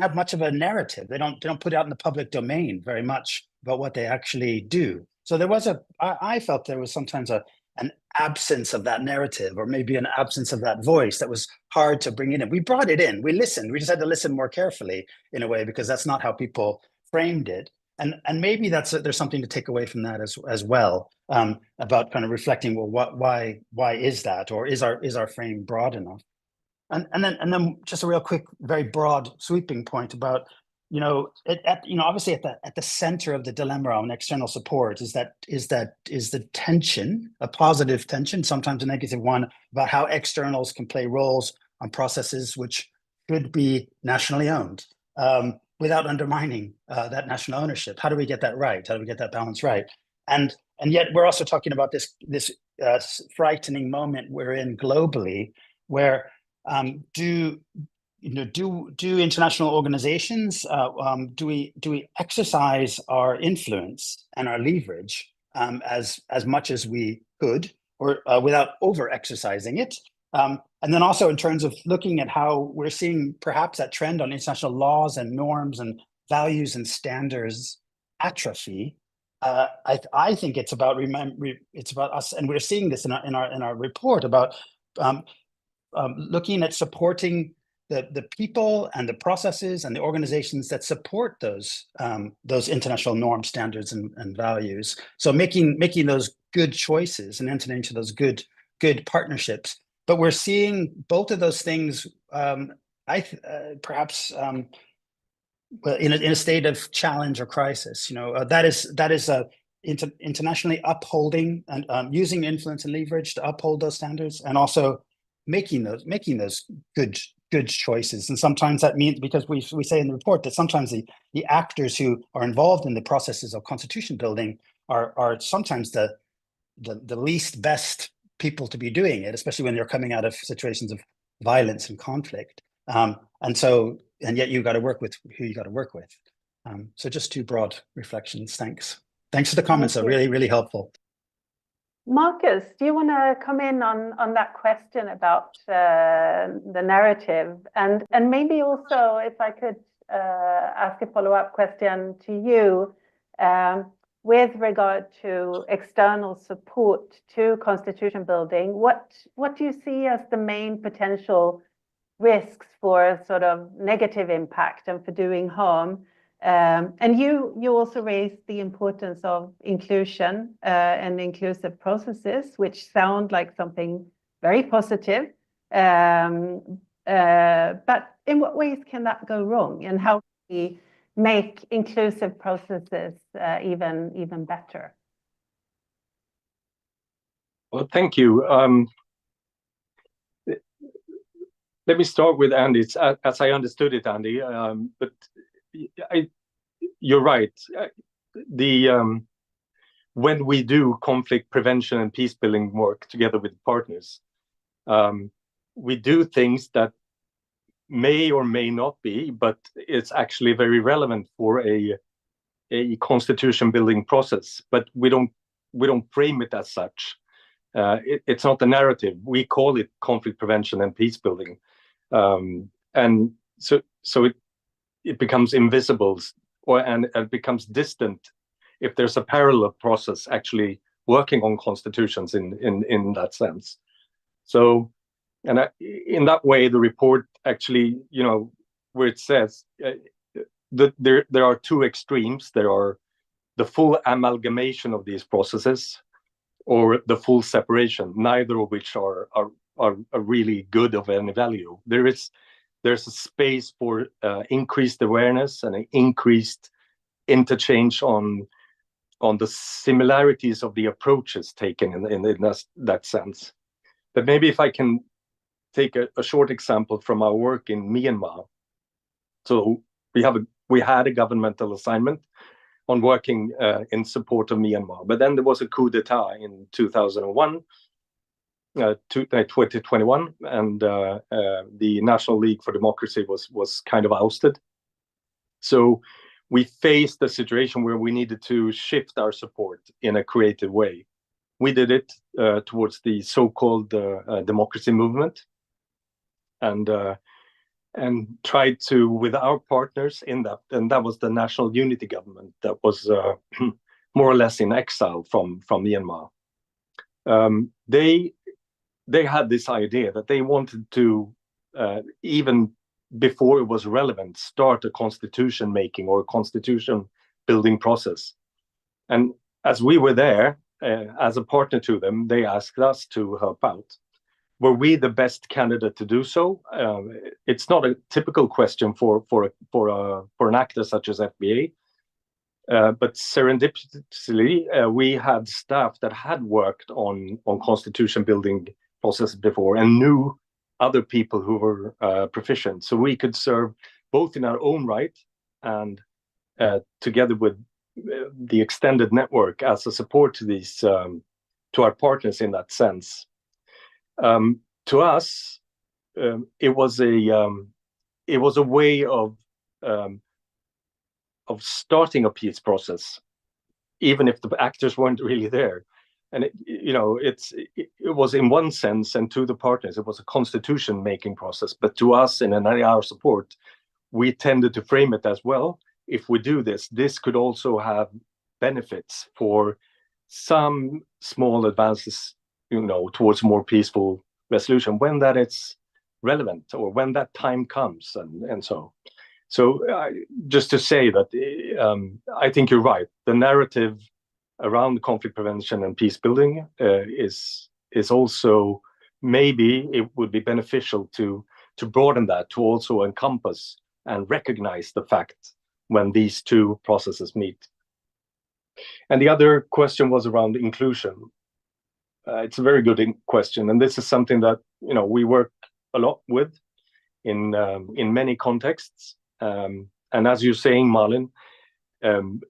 have much of a narrative. They don't put out in the public domain very much about what they actually do. So there was I felt there was sometimes an absence of that narrative, or maybe an absence of that voice that was hard to bring in. And we brought it in. We listened. We just had to listen more carefully in a way, because that's not how people framed it. And maybe there's something to take away from that as well, about kind of reflecting, well, why is that, or is our frame broad enough? And then just a real quick, very broad, sweeping point about, obviously at the center of the dilemma on external support is the tension, a positive tension, sometimes a negative one, about how externals can play roles on processes which should be nationally owned, without undermining that national ownership. How do we get that right? How do we get that balance right? And yet we're also talking about this frightening moment we're in globally, where do international organizations do we exercise our influence and our leverage as much as we could, or without over exercising it? And then also in terms of looking at how we're seeing perhaps that trend on international laws and norms and values and standards atrophy. I think it's about us, and we're seeing this in our report about looking at supporting the people and the processes and the organizations that support those international norm standards and values. So making those good choices and entering into those good partnerships. But we're seeing both of those things, perhaps in a state of challenge or crisis. That is internationally upholding and using influence and leverage to uphold those standards, and also making those good choices. And sometimes that means, because we say in the report that sometimes the actors who are involved in the processes of constitution building are sometimes the least best people to be doing it, especially when you're coming out of situations of violence and conflict. And yet you got to work with who you got to work with. So just two broad reflections. Thanks for the comments. They're really, really helpful. Marcus, do you want to come in on that question about the narrative, and maybe also, if I could ask a follow-up question to you with regard to external support to constitution building? What do you see as the main potential risks for sort of negative impact and for doing harm? And you also raised the importance of inclusion and inclusive processes, which sound like something very positive. But in what ways can that go wrong, and how can we make inclusive processes even better? Well, thank you. Let me start with Andy. It's, as I understood it, Andy, but you're right. When we do conflict prevention and peace building work together with partners, we do things that may or may not be, but it's actually very relevant for a constitution building process. But we don't frame it as such. It's not the narrative. We call it conflict prevention and peace building, and so it becomes invisible, and it becomes distant if there's a parallel process actually working on constitutions in that sense. So, and in that way, the report actually, where it says that there are two extremes. There are the full amalgamation of these processes, or the full separation, neither of which are really good of any value. There's a space for increased awareness and an increased interchange on the similarities of the approaches taken in that sense. But maybe if I can take a short example from our work in Myanmar. So we had a governmental assignment on working in support of Myanmar, but then there was a coup d'etat in 2021, and the National League for Democracy was kind of ousted. So we faced a situation where we needed to shift our support in a creative way. We did it towards the so-called democracy movement, and tried to, with our partners in that, and that was the National Unity Government that was more or less in exile from Myanmar. They had this idea that they wanted to, even before it was relevant, start a constitution making or a constitution building process. And as we were there, as a partner to them, they asked us to help out. Were we the best candidate to do so? It's not a typical question for an actor such as FBA, but serendipitously, we had staff that had worked on constitution building processes before and knew other people who were proficient, so we could serve both in our own right and together with the extended network as a support to these to our partners in that sense. To us, it was a way of starting a peace process, even if the actors weren't really there. And it was in one sense, and to the partners, it was a constitution making process. But to us, in our support, we tended to frame it as, well, if we do this could also have benefits for some small advances, towards more peaceful resolution when that it's relevant, or when that time comes, and so just to say that I think you're right. The narrative around conflict prevention and peace building is also, maybe it would be beneficial to broaden that to also encompass and recognize the fact when these two processes meet. And the other question was around inclusion. It's a very good question, and this is something that we work a lot with in many contexts. And as you're saying, Malin,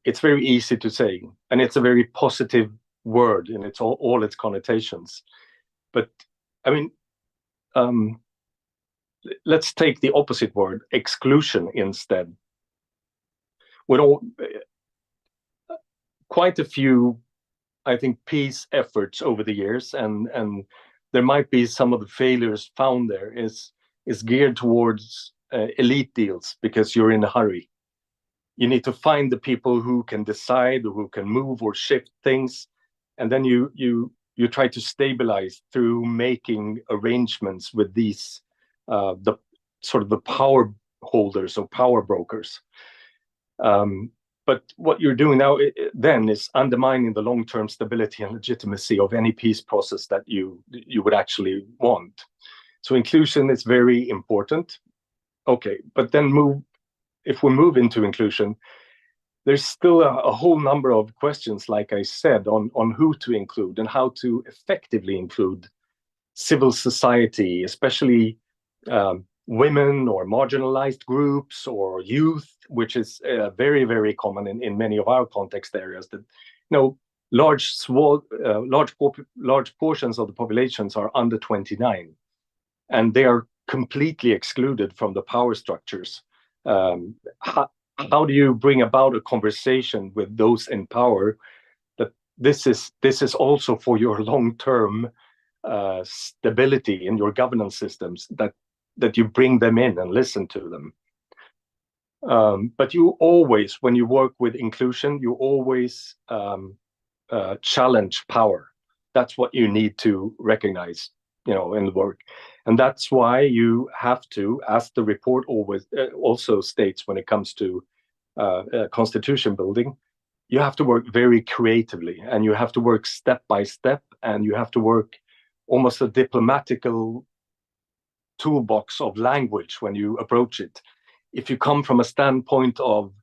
it's very easy to say, and it's a very positive word in its all its connotations. But I mean, let's take the opposite word, exclusion, instead. Quite a few, I think, peace efforts over the years, and there might be some of the failures found there is geared towards elite deals, because you're in a hurry. You need to find the people who can decide, or who can move or shift things, and then you try to stabilize through making arrangements with these the sort of the power holders or power brokers. But what you're doing now then is undermining the long-term stability and legitimacy of any peace process that you would actually want. So inclusion is very important. Okay, but then if we move into inclusion, there's still a whole number of questions, like I said, on who to include and how to effectively include civil society, especially women or marginalized groups or youth, which is very, very common in many of our context areas. That large portions of the populations are under 29, and they are completely excluded from the power structures. How do you bring about a conversation with those in power that this is also for your long-term stability in your governance systems, that you bring them in and listen to them. But you always, when you work with inclusion, you always challenge power. That's what you need to recognize, in the work. And that's why you have to, as the report always also states when it comes to constitution building, you have to work very creatively, and you have to work step by step, and you have to work almost a diplomatical toolbox of language when you approach it. If you come from a standpoint of,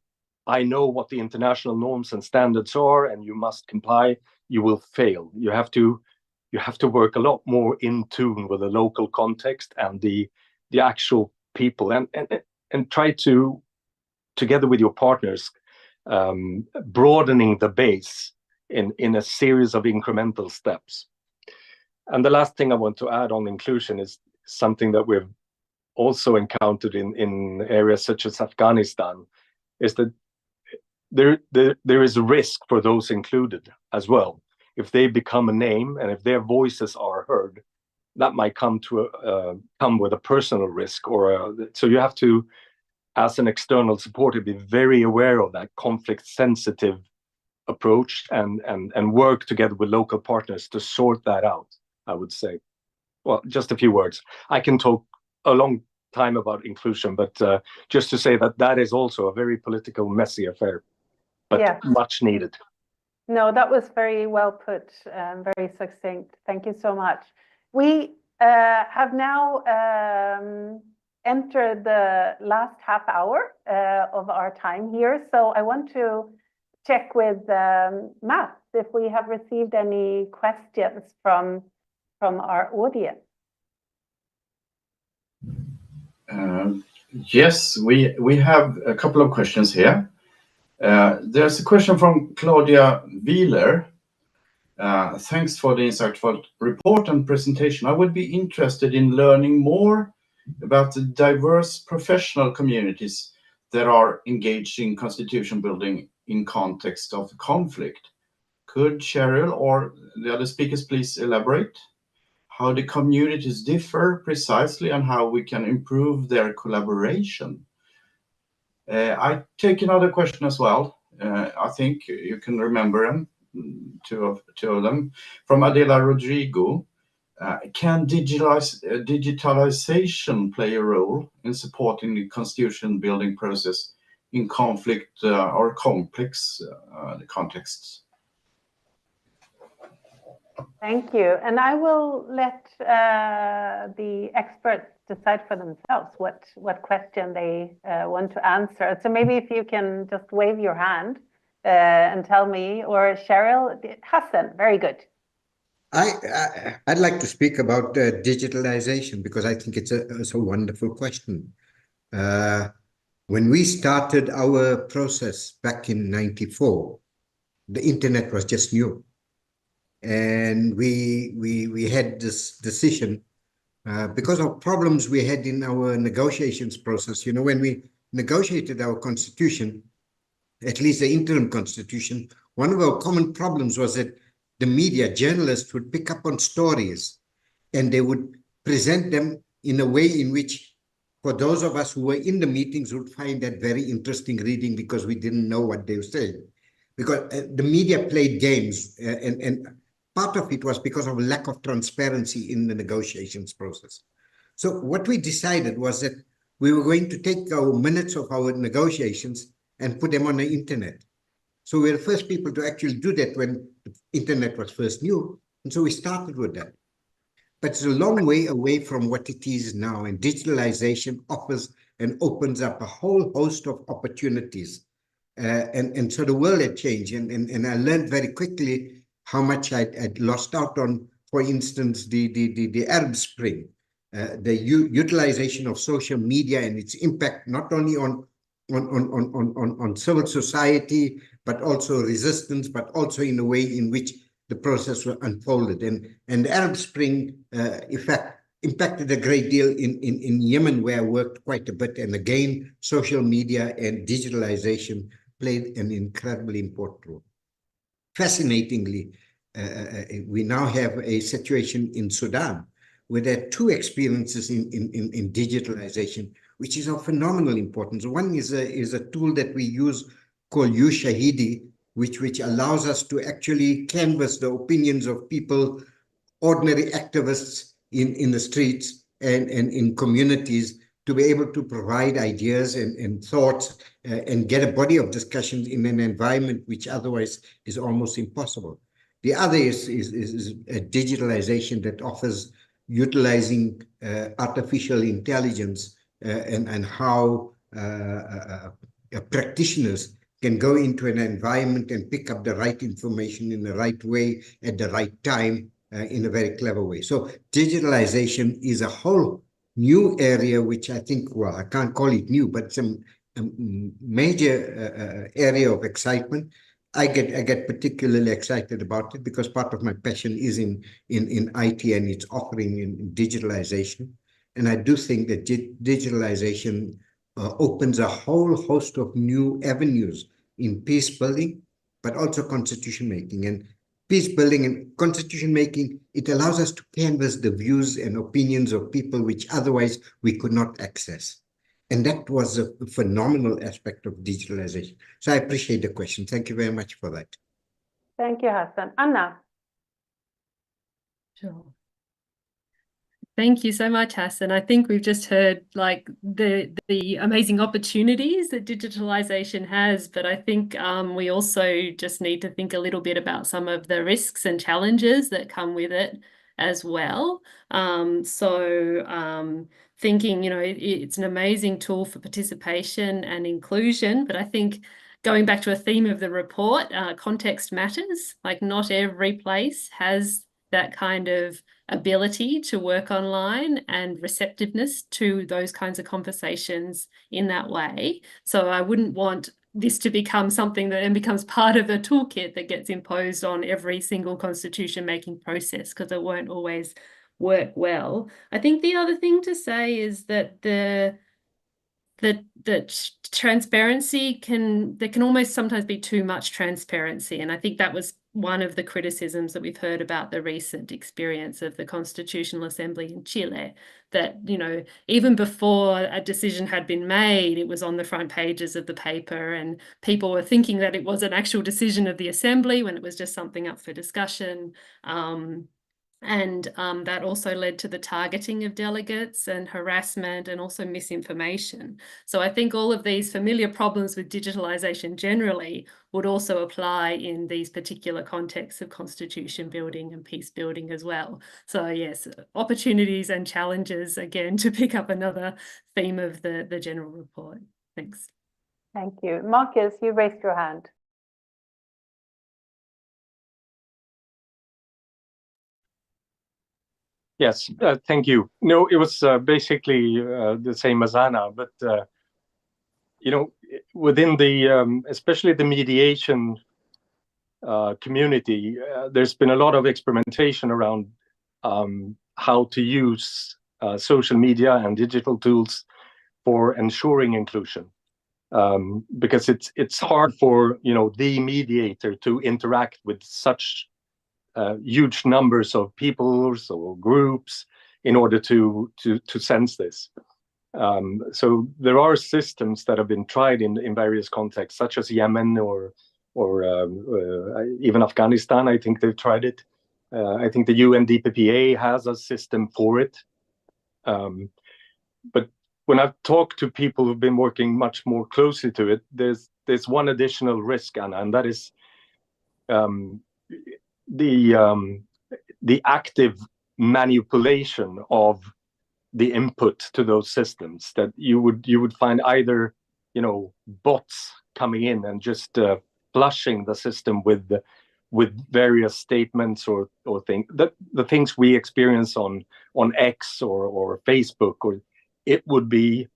I know what the international norms and standards are, and you must comply, you will fail. You have to work a lot more in tune with the local context and the actual people, and try to, together with your partners, broadening the base in a series of incremental steps. And the last thing I want to add on inclusion is something that we've also encountered in areas such as Afghanistan, is that there is a risk for those included as well. If they become a name and if their voices are heard, that might come with a personal risk, so you have to, as an external supporter, be very aware of that conflict-sensitive approach and work together with local partners to sort that out, I would say. Well, just a few words. I can talk a long time about inclusion, but just to say that is also a very political, messy affair, but much needed. No, that was very well put, very succinct. Thank you so much. We have now entered the last half hour of our time here. So I want to check with Matt if we have received any questions from our audience. Yes, we have a couple of questions here. There's a question from Claudia Wheeler. Thanks for the insightful report and presentation. I would be interested in learning more about the diverse professional communities that are engaged in constitution building in context of conflict. Could Cheryl or the other speakers please elaborate how the communities differ precisely and how we can improve their collaboration? I take another question as well. I think you can remember them, two of them, from Adela Rodrigo. Can digitalization play a role in supporting the constitution building process in conflict or complex contexts? Thank you. And I will let the experts decide for themselves what question they want to answer. So maybe if you can just wave your hand and tell me, or Cheryl, Hassan, very good. I'd like to speak about digitalization because I think it's a wonderful question. When we started our process back in '94, the internet was just new. And we had this decision because of problems we had in our negotiations process. When we negotiated our constitution, at least the interim constitution, one of our common problems was that the media, journalists would pick up on stories and they would present them in a way in which, for those of us who were in the meetings, would find that very interesting reading because we didn't know what they were saying. Because the media played games and part of it was because of a lack of transparency in the negotiations process. So what we decided was that we were going to take our minutes of our negotiations and put them on the internet. So we were the first people to actually do that when the internet was first new. And so we started with that. But it's a long way away from what it is now. And digitalization offers and opens up a whole host of opportunities. And so the world had changed. And I learned very quickly how much I'd lost out on, for instance, the Arab Spring, the utilization of social media and its impact not only on civil society, but also resistance, but also in a way in which the process was unfolded. And the Arab Spring, in fact, impacted a great deal in Yemen, where I worked quite a bit. And again, social media and digitalization played an incredibly important role. fascinatingly, we now have a situation in Sudan where there are two experiences in digitalization, which is of phenomenal importance. One is a tool that we use called Shahidi, which allows us to actually canvass the opinions of people, ordinary activists in the streets and in communities, to be able to provide ideas and thoughts and get a body of discussions in an environment which otherwise is almost impossible. The other is a digitalization that offers utilizing artificial intelligence and how practitioners can go into an environment and pick up the right information in the right way at the right time in a very clever way. So digitalization is a whole new area, which I think, well, I can't call it new, but some major area of excitement. I get particularly excited about it because part of my passion is in IT and its offering in digitalization. And I do think that digitalization opens a whole host of new avenues in peace building, but also constitution making. And peace building and constitution making, it allows us to canvass the views and opinions of people which otherwise we could not access. And that was a phenomenal aspect of digitalization. So I appreciate the question. Thank you very much for that. Thank you, Hassan. Anna. Sure. Thank you so much, Hassan. I think we've just heard like the amazing opportunities that digitalization has, but I think we also just need to think a little bit about some of the risks and challenges that come with it as well. Thinking, you know, it's an amazing tool for participation and inclusion, but I think going back to a theme of the report, context matters. Like not every place has that kind of ability to work online and receptiveness to those kinds of conversations in that way. So I wouldn't want this to become something that then becomes part of a toolkit that gets imposed on every single constitution making process, because it won't always work well. I think the other thing to say is that transparency there can almost sometimes be too much transparency. And I think that was one of the criticisms that we've heard about the recent experience of the Constitutional Assembly in Chile, that, you know, even before a decision had been made, it was on the front pages of the paper and people were thinking that it was an actual decision of the Assembly when it was just something up for discussion. That also led to the targeting of delegates and harassment and also misinformation. So I think all of these familiar problems with digitalization generally would also apply in these particular contexts of constitution building and peace building as well. So yes, opportunities and challenges, again, to pick up another theme of the general report. Thanks. Thank you. Marcus, you raised your hand. Yes, thank you. No, it was basically the same as Anna, but you know, within the especially the mediation community, there's been a lot of experimentation around how to use social media and digital tools for ensuring inclusion, because it's hard for, you know, the mediator to interact with such huge numbers of people or groups in order to sense this. So there are systems that have been tried in various contexts, such as Yemen or even Afghanistan. I think they've tried it. I think the UNDPPA has a system for it. But when I've talked to people who've been working much more closely to it, there's one additional risk, Anna, and that is the active manipulation of the input to those systems, that you would find either, you know, bots coming in and just flushing the system with various statements or things, the things we experience on X or Facebook, or it would be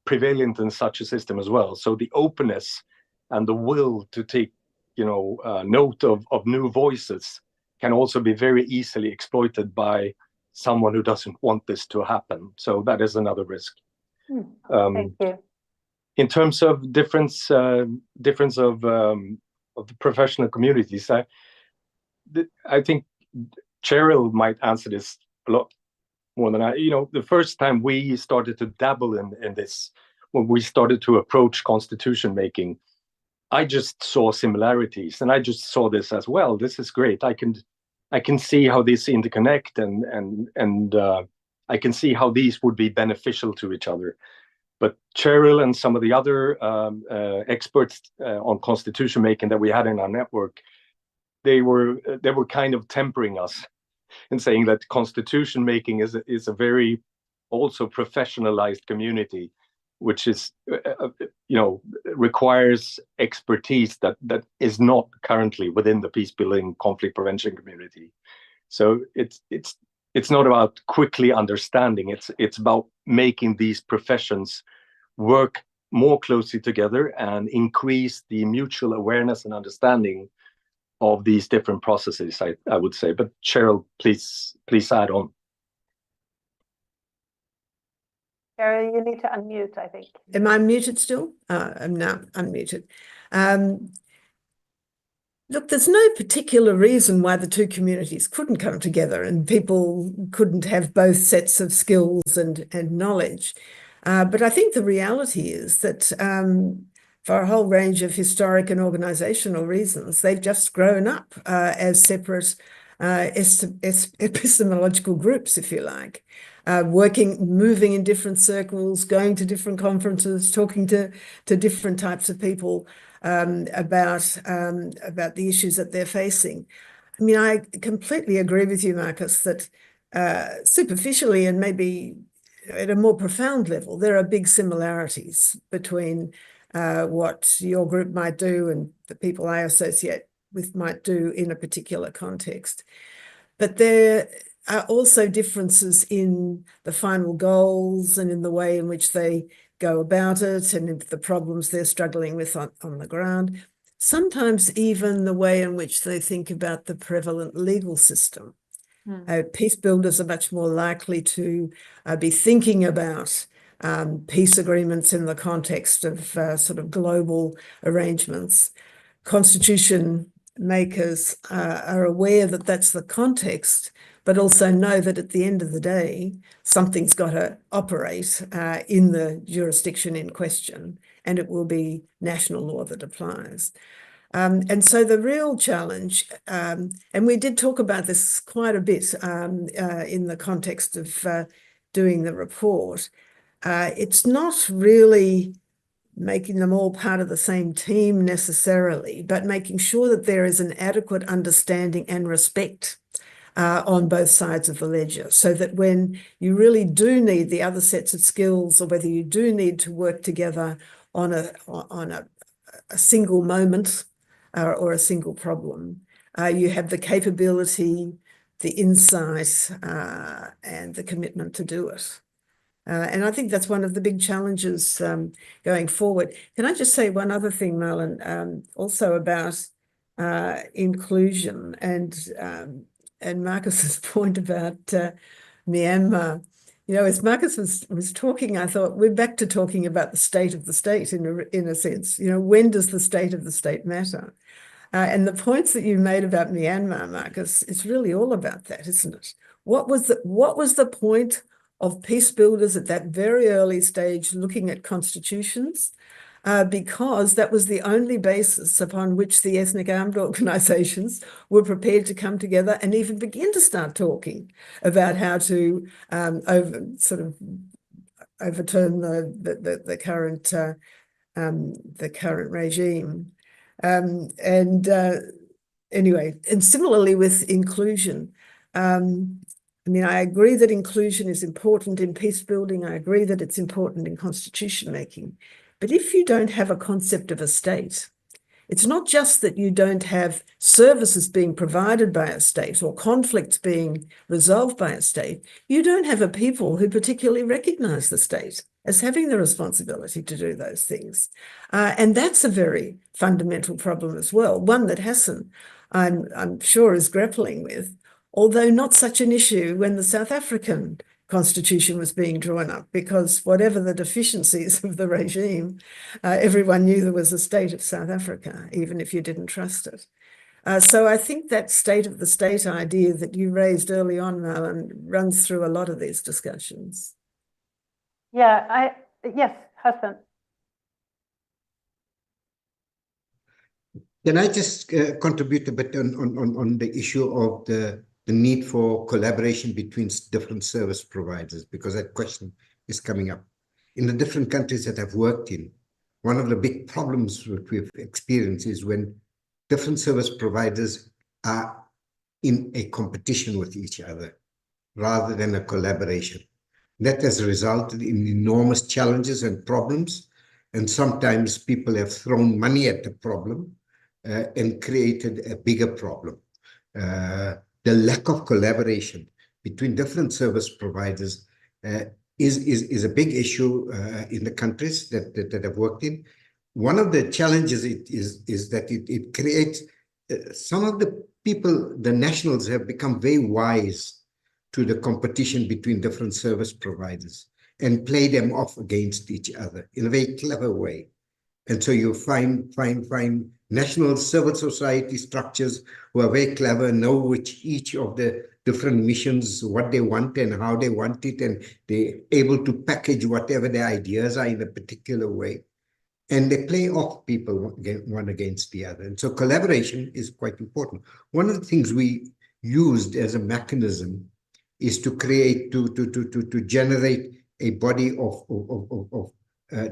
prevalent in such a system as well. So the openness and the will to take, you know, note of new voices can also be very easily exploited by someone who doesn't want this to happen. So that is another risk. Thank you. In terms of difference of the professional communities, I think Cheryl might answer this a lot more than I. The first time we started to dabble in this, when we started to approach constitution making, I just saw similarities, and I just saw this as well. This is great. I can see how these interconnect, and I can see how these would be beneficial to each other. But Cheryl and some of the other experts on constitution making that we had in our network, they were kind of tempering us and saying that constitution making is a very also professionalized community, which is requires expertise that is not currently within the peace building conflict prevention community. So it's not about quickly understanding. It's about making these professions work more closely together and increase the mutual awareness and understanding of these different processes, I would say. But Cheryl, please add on. Cheryl, you need to unmute, I think. Am I muted still? I'm now unmuted. Look, there's no particular reason why the two communities couldn't come together and people couldn't have both sets of skills and knowledge. But I think the reality is that for a whole range of historic and organizational reasons, they've just grown up as separate epistemological groups, if you like, moving in different circles, going to different conferences, talking to different types of people about the issues that they're facing. I mean, I completely agree with you, Marcus, that superficially and maybe at a more profound level, there are big similarities between what your group might do and the people I associate with might do in a particular context. But there are also differences in the final goals and in the way in which they go about it and in the problems they're struggling with on the ground. Sometimes even the way in which they think about the prevalent legal system. Peace builders are much more likely to be thinking about peace agreements in the context of sort of global arrangements. Constitution makers are aware that that's the context, but also know that at the end of the day, something's got to operate in the jurisdiction in question, and it will be national law that applies. And so the real challenge, and we did talk about this quite a bit in the context of doing the report, it's not really making them all part of the same team necessarily, but making sure that there is an adequate understanding and respect on both sides of the ledger, so that when you really do need the other sets of skills, or whether you do need to work together on a single moment or a single problem, you have the capability, the insight, and the commitment to do it. And I think that's one of the big challenges going forward. Can I just say one other thing, Marlon, also about inclusion and Marcus's point about Myanmar. As Marcus was talking, I thought we're back to talking about the state of the state in a sense. When does the state of the state matter? And the points that you made about Myanmar, Marcus, it's really all about that, isn't it? What was the point of peace builders at that very early stage looking at constitutions? Because that was the only basis upon which the ethnic armed organizations were prepared to come together and even begin to start talking about how to overturn the current regime. Anyway, and similarly with inclusion. I agree that inclusion is important in peace building. I agree that it's important in constitution making. But if you don't have a concept of a state, it's not just that you don't have services being provided by a state or conflicts being resolved by a state. You don't have a people who particularly recognize the state as having the responsibility to do those things. And that's a very fundamental problem as well, one that Hassan, I'm sure, is grappling with, although not such an issue when the South African constitution was being drawn up, because whatever the deficiencies of the regime, everyone knew there was a state of South Africa, even if you didn't trust it. So I think that state of the state idea that you raised early on, Marlon, runs through a lot of these discussions. Yeah, yes, Hassan. Can I just contribute a bit on the issue of the need for collaboration between different service providers, because that question is coming up. In the different countries that I've worked in, one of the big problems that we've experienced is when different service providers are in a competition with each other rather than a collaboration. That has resulted in enormous challenges and problems, and sometimes people have thrown money at the problem and created a bigger problem. The lack of collaboration between different service providers is a big issue in the countries that I've worked in. One of the challenges is that it creates some of the people, the nationals, have become very wise to the competition between different service providers and play them off against each other in a very clever way. And so you find national civil society structures who are very clever, know which each of the different missions, what they want and how they want it, and they're able to package whatever their ideas are in a particular way. And they play off people one against the other. And so collaboration is quite important. One of the things we used as a mechanism is to create, to generate a body of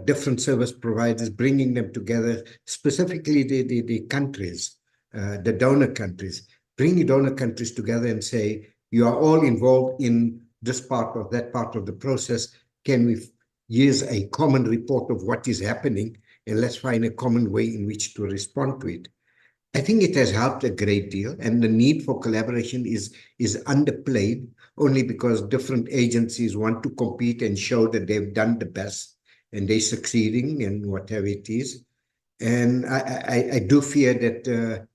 different service providers, bringing them together, specifically the countries, the donor countries, bring the donor countries together and say, you are all involved in this part or that part of the process. Can we use a common report of what is happening, and let's find a common way in which to respond to it? I think it has helped a great deal, and the need for collaboration is underplayed only because different agencies want to compete and show that they've done the best and they're succeeding and whatever it is. And I do fear that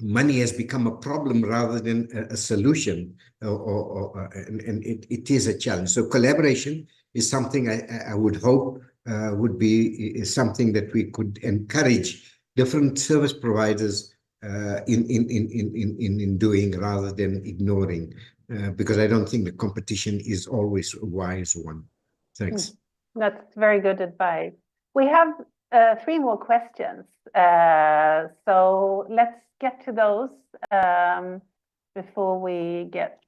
money has become a problem rather than a solution, and it is a challenge. So collaboration is something I would hope would be something that we could encourage different service providers in doing rather than ignoring, because I don't think the competition is always a wise one. Thanks. That's very good advice. We have 3 more questions. So let's get to those before we get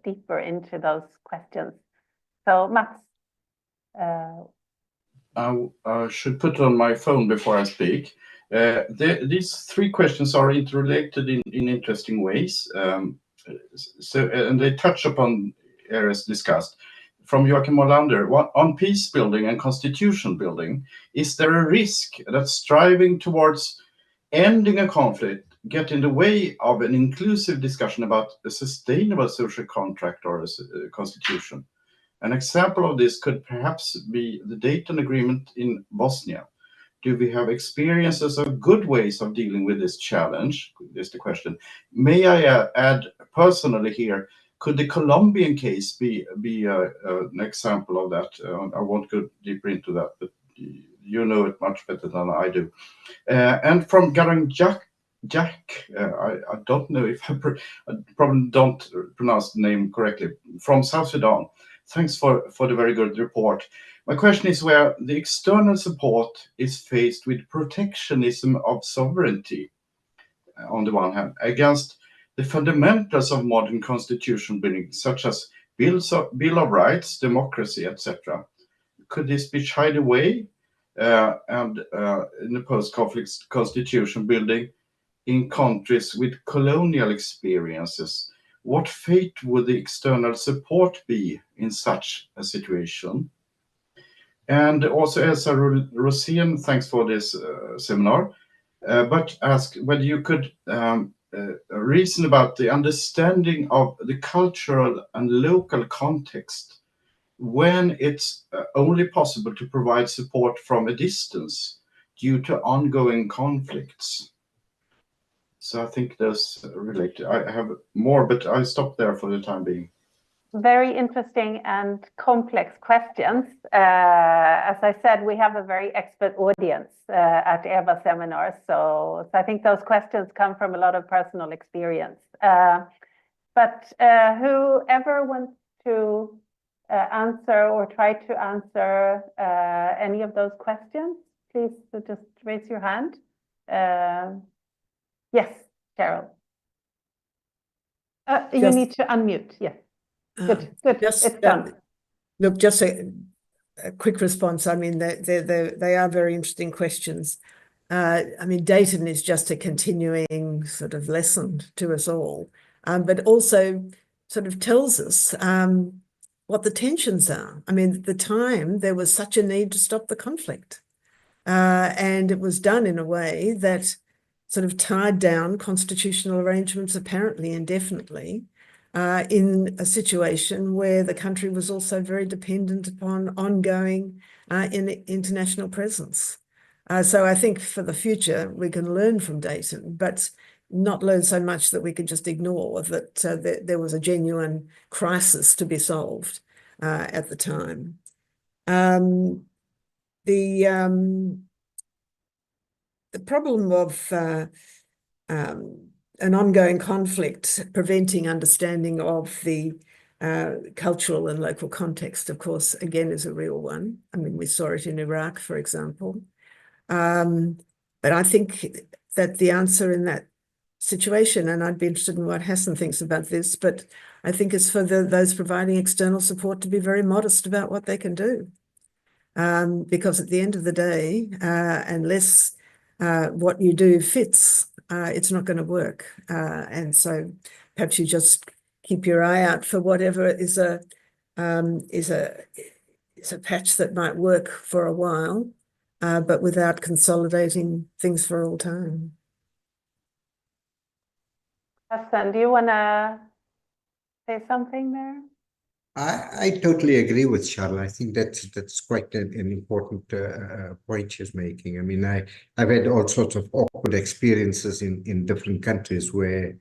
deeper into those questions. So Mats. I should put on my phone before I speak. These 3 questions are interrelated in interesting ways. And they touch upon areas discussed. From Joachim Molander, on peace building and constitution building, is there a risk that striving towards ending a conflict get in the way of an inclusive discussion about a sustainable social contract or a constitution? An example of this could perhaps be the Dayton Agreement in Bosnia. Do we have experiences of good ways of dealing with this challenge? Is the question. May I add personally here, could the Colombian case be an example of that? I won't go deeper into that, but you know it much better than I do. And from Garang Jack, I don't know if I probably don't pronounce the name correctly, from South Sudan. Thanks for the very good report. My question is where the external support is faced with protectionism of sovereignty, on the one hand, against the fundamentals of modern constitution building, such as Bill of Rights, democracy, etc. Could this be shied away and in the post-conflict constitution building in countries with colonial experiences? What fate would the external support be in such a situation? And also Elsa Rosén, thanks for this seminar, but ask whether you could reason about the understanding of the cultural and local context when it's only possible to provide support from a distance due to ongoing conflicts. So I think that's related. I have more, but I'll stop there for the time being. very interesting and complex questions. As I said, we have a very expert audience at EBA seminars, so I think those questions come from a lot of personal experience. But whoever wants to answer or try to answer any of those questions, please just raise your hand. Yes, Cheryl. You need to unmute, yes. Good, it's done. Look, just a quick response. I mean, they are very interesting questions. I mean, Dayton is just a continuing sort of lesson to us all, but also sort of tells us what the tensions are. I mean, at the time, there was such a need to stop the conflict. And it was done in a way that sort of tied down constitutional arrangements apparently indefinitely, in a situation where the country was also very dependent upon ongoing international presence. So I think for the future, we can learn from Dayton, but not learn so much that we can just ignore that there was a genuine crisis to be solved at the time. The problem of an ongoing conflict preventing understanding of the cultural and local context, of course, again, is a real one. I mean, we saw it in Iraq, for example. But I think that the answer in that situation, and I'd be interested in what Hassan thinks about this, but I think it's for those providing external support to be very modest about what they can do. Because at the end of the day, unless what you do fits, it's not going to work. And so perhaps you just keep your eye out for whatever is a patch that might work for a while, but without consolidating things for all time. Hassan, do you want to say something there? I totally agree with Charlotte. I think that's quite an important point she's making. I mean, I've had all sorts of awkward experiences in different countries where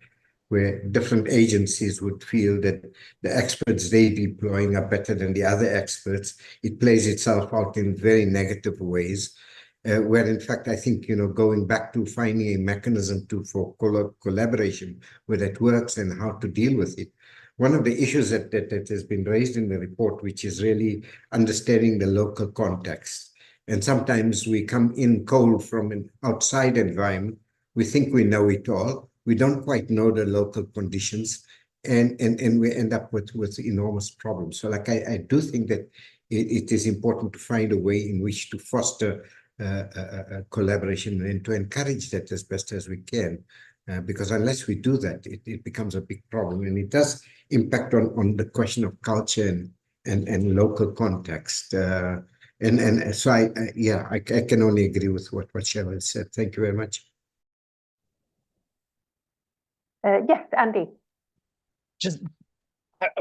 different agencies would feel that the experts they deploying are better than the other experts. It plays itself out in very negative ways, where in fact, I think, going back to finding a mechanism for collaboration where that works and how to deal with it. One of the issues that has been raised in the report, which is really understanding the local context. And sometimes we come in cold from an outside environment. We think we know it all. We don't quite know the local conditions, and we end up with enormous problems. So like I do think that it is important to find a way in which to foster collaboration and to encourage that as best as we can. Because unless we do that, it becomes a big problem, and it does impact on the question of culture and local context. And so I can only agree with what Cheryl said. Thank you very much. Yes, Andy.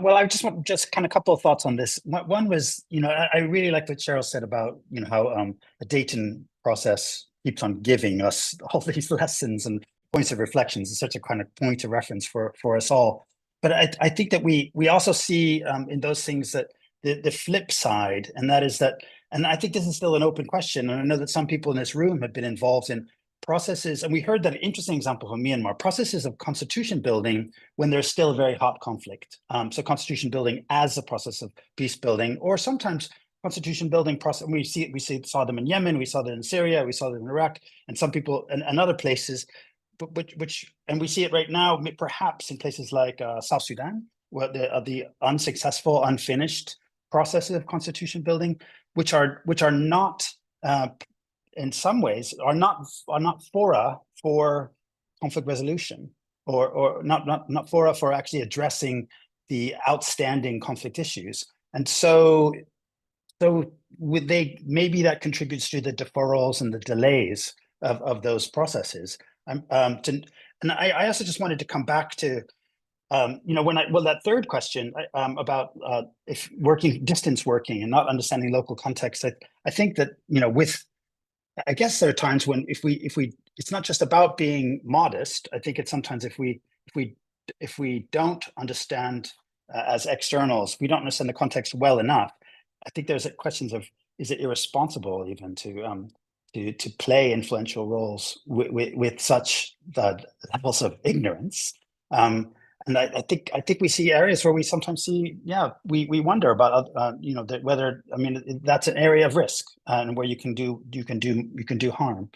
Well, I just want kind of a couple of thoughts on this. One was, I really like what Cheryl said about, how the Dayton process keeps on giving us all these lessons and points of reflections. It's such a kind of point of reference for us all. But I think that we also see in those things that the flip side, and that is that, and I think this is still an open question, and I know that some people in this room have been involved in processes, and we heard that interesting example from Myanmar, processes of constitution building when there's still a very hot conflict. So constitution building as a process of peace building, or sometimes constitution building process. We saw them in Yemen, we saw them in Syria, we saw them in Iraq, and some people and other places. And we see it right now, perhaps in places like South Sudan, where the unsuccessful, unfinished processes of constitution building, which are not, in some ways, are not fora for conflict resolution, or not fora for actually addressing the outstanding conflict issues. And so maybe that contributes to the deferrals and the delays of those processes. And I also just wanted to come back to, that third question about if distance working and not understanding local context. I think that, I guess there are times when if we it's not just about being modest. I think it's sometimes if we don't understand as externals, we don't understand the context well enough. I think there's questions of, is it irresponsible even to play influential roles with such levels of ignorance? And I think we see areas where we sometimes see, we wonder about, whether, I mean, that's an area of risk and where you can do harm.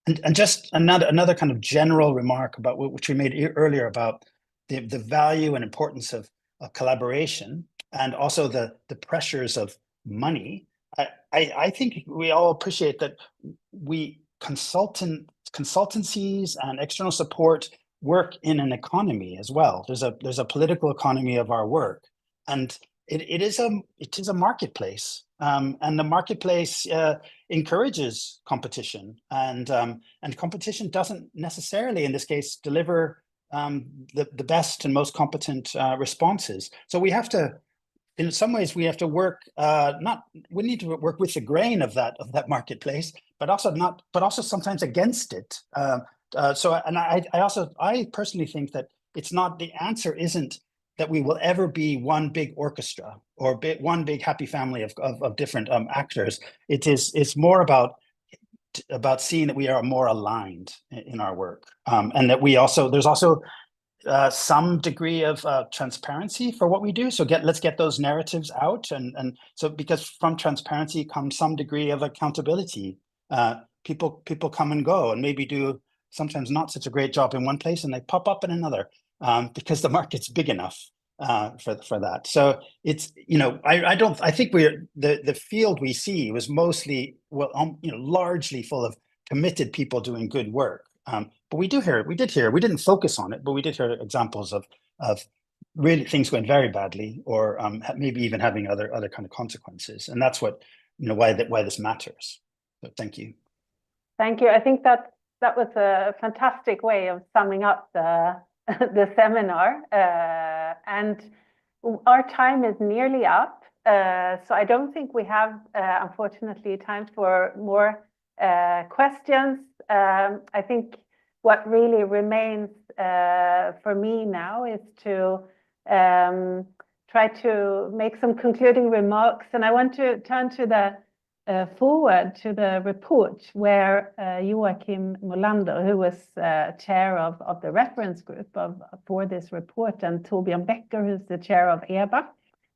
And just another kind of general remark about which we made earlier about the value and importance of collaboration, and also the pressures of money. I think we all appreciate that consultancies and external support work in an economy as well. There's a political economy of our work, and it is a marketplace, and the marketplace encourages competition, and competition doesn't necessarily, in this case, deliver the best and most competent responses. So we have to, in some ways, we have to work we need to work with the grain of that marketplace, but also sometimes against it. I personally think that it's not, the answer isn't that we will ever be one big orchestra or one big happy family of different actors. It's more about seeing that we are more aligned in our work, and that there's also some degree of transparency for what we do. So let's get those narratives out, and so, because from transparency comes some degree of accountability. People come and go and maybe do sometimes not such a great job in one place, and they pop up in another, because the market's big enough for that. So it's, I think the field we see was mostly, largely full of committed people doing good work. But we didn't focus on it, but we did hear examples of really things going very badly, or maybe even having other kind of consequences. And that's what, why this matters. So thank you. Thank you. I think that was a fantastic way of summing up the seminar. And our time is nearly up. So I don't think we have, unfortunately, time for more questions. I think what really remains for me now is to try to make some concluding remarks. And I want to turn to the forward to the report, where Joachim Molander, who was chair of the reference group for this report, and Torbjörn Becker, who's the chair of EBA,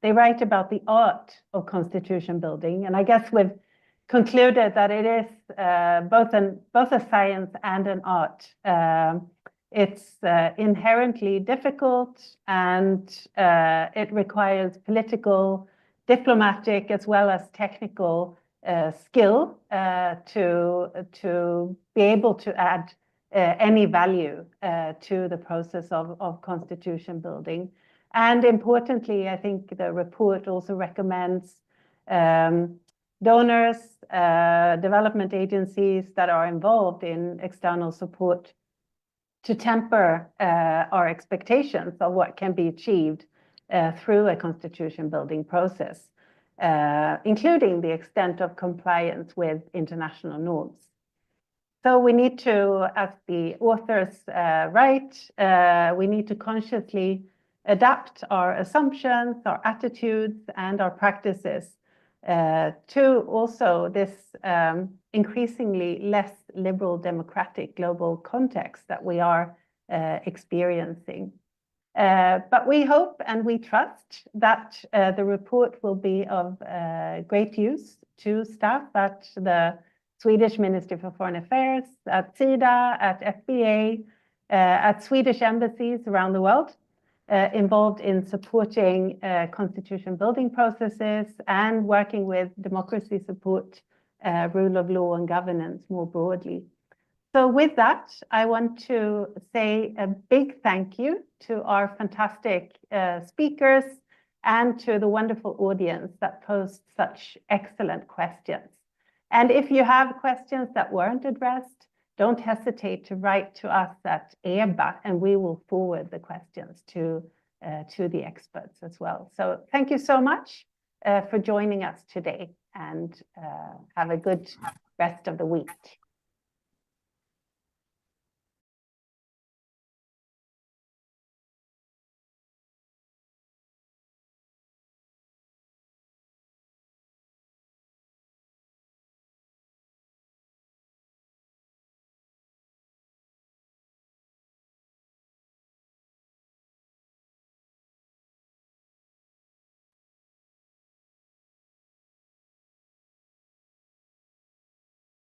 they write about the art of constitution building. And I guess we've concluded that it is both a science and an art. It's inherently difficult, and it requires political, diplomatic, as well as technical skill to be able to add any value to the process of constitution building. And importantly, I think the report also recommends donors, development agencies that are involved in external support to temper our expectations of what can be achieved through a constitution building process, including the extent of compliance with international norms. So we need to, as the authors write, we need to consciously adapt our assumptions, our attitudes, and our practices to also this increasingly less liberal democratic global context that we are experiencing. But we hope and we trust that the report will be of great use to staff at the Swedish Ministry for Foreign Affairs, at SIDA, at FBA, at Swedish embassies around the world, involved in supporting constitution building processes and working with democracy support, rule of law and governance more broadly. So with that, I want to say a big thank you to our fantastic speakers and to the wonderful audience that posed such excellent questions. And if you have questions that weren't addressed, don't hesitate to write to us at EBA, and we will forward the questions to the experts as well. So thank you so much for joining us today, and have a good rest of the week.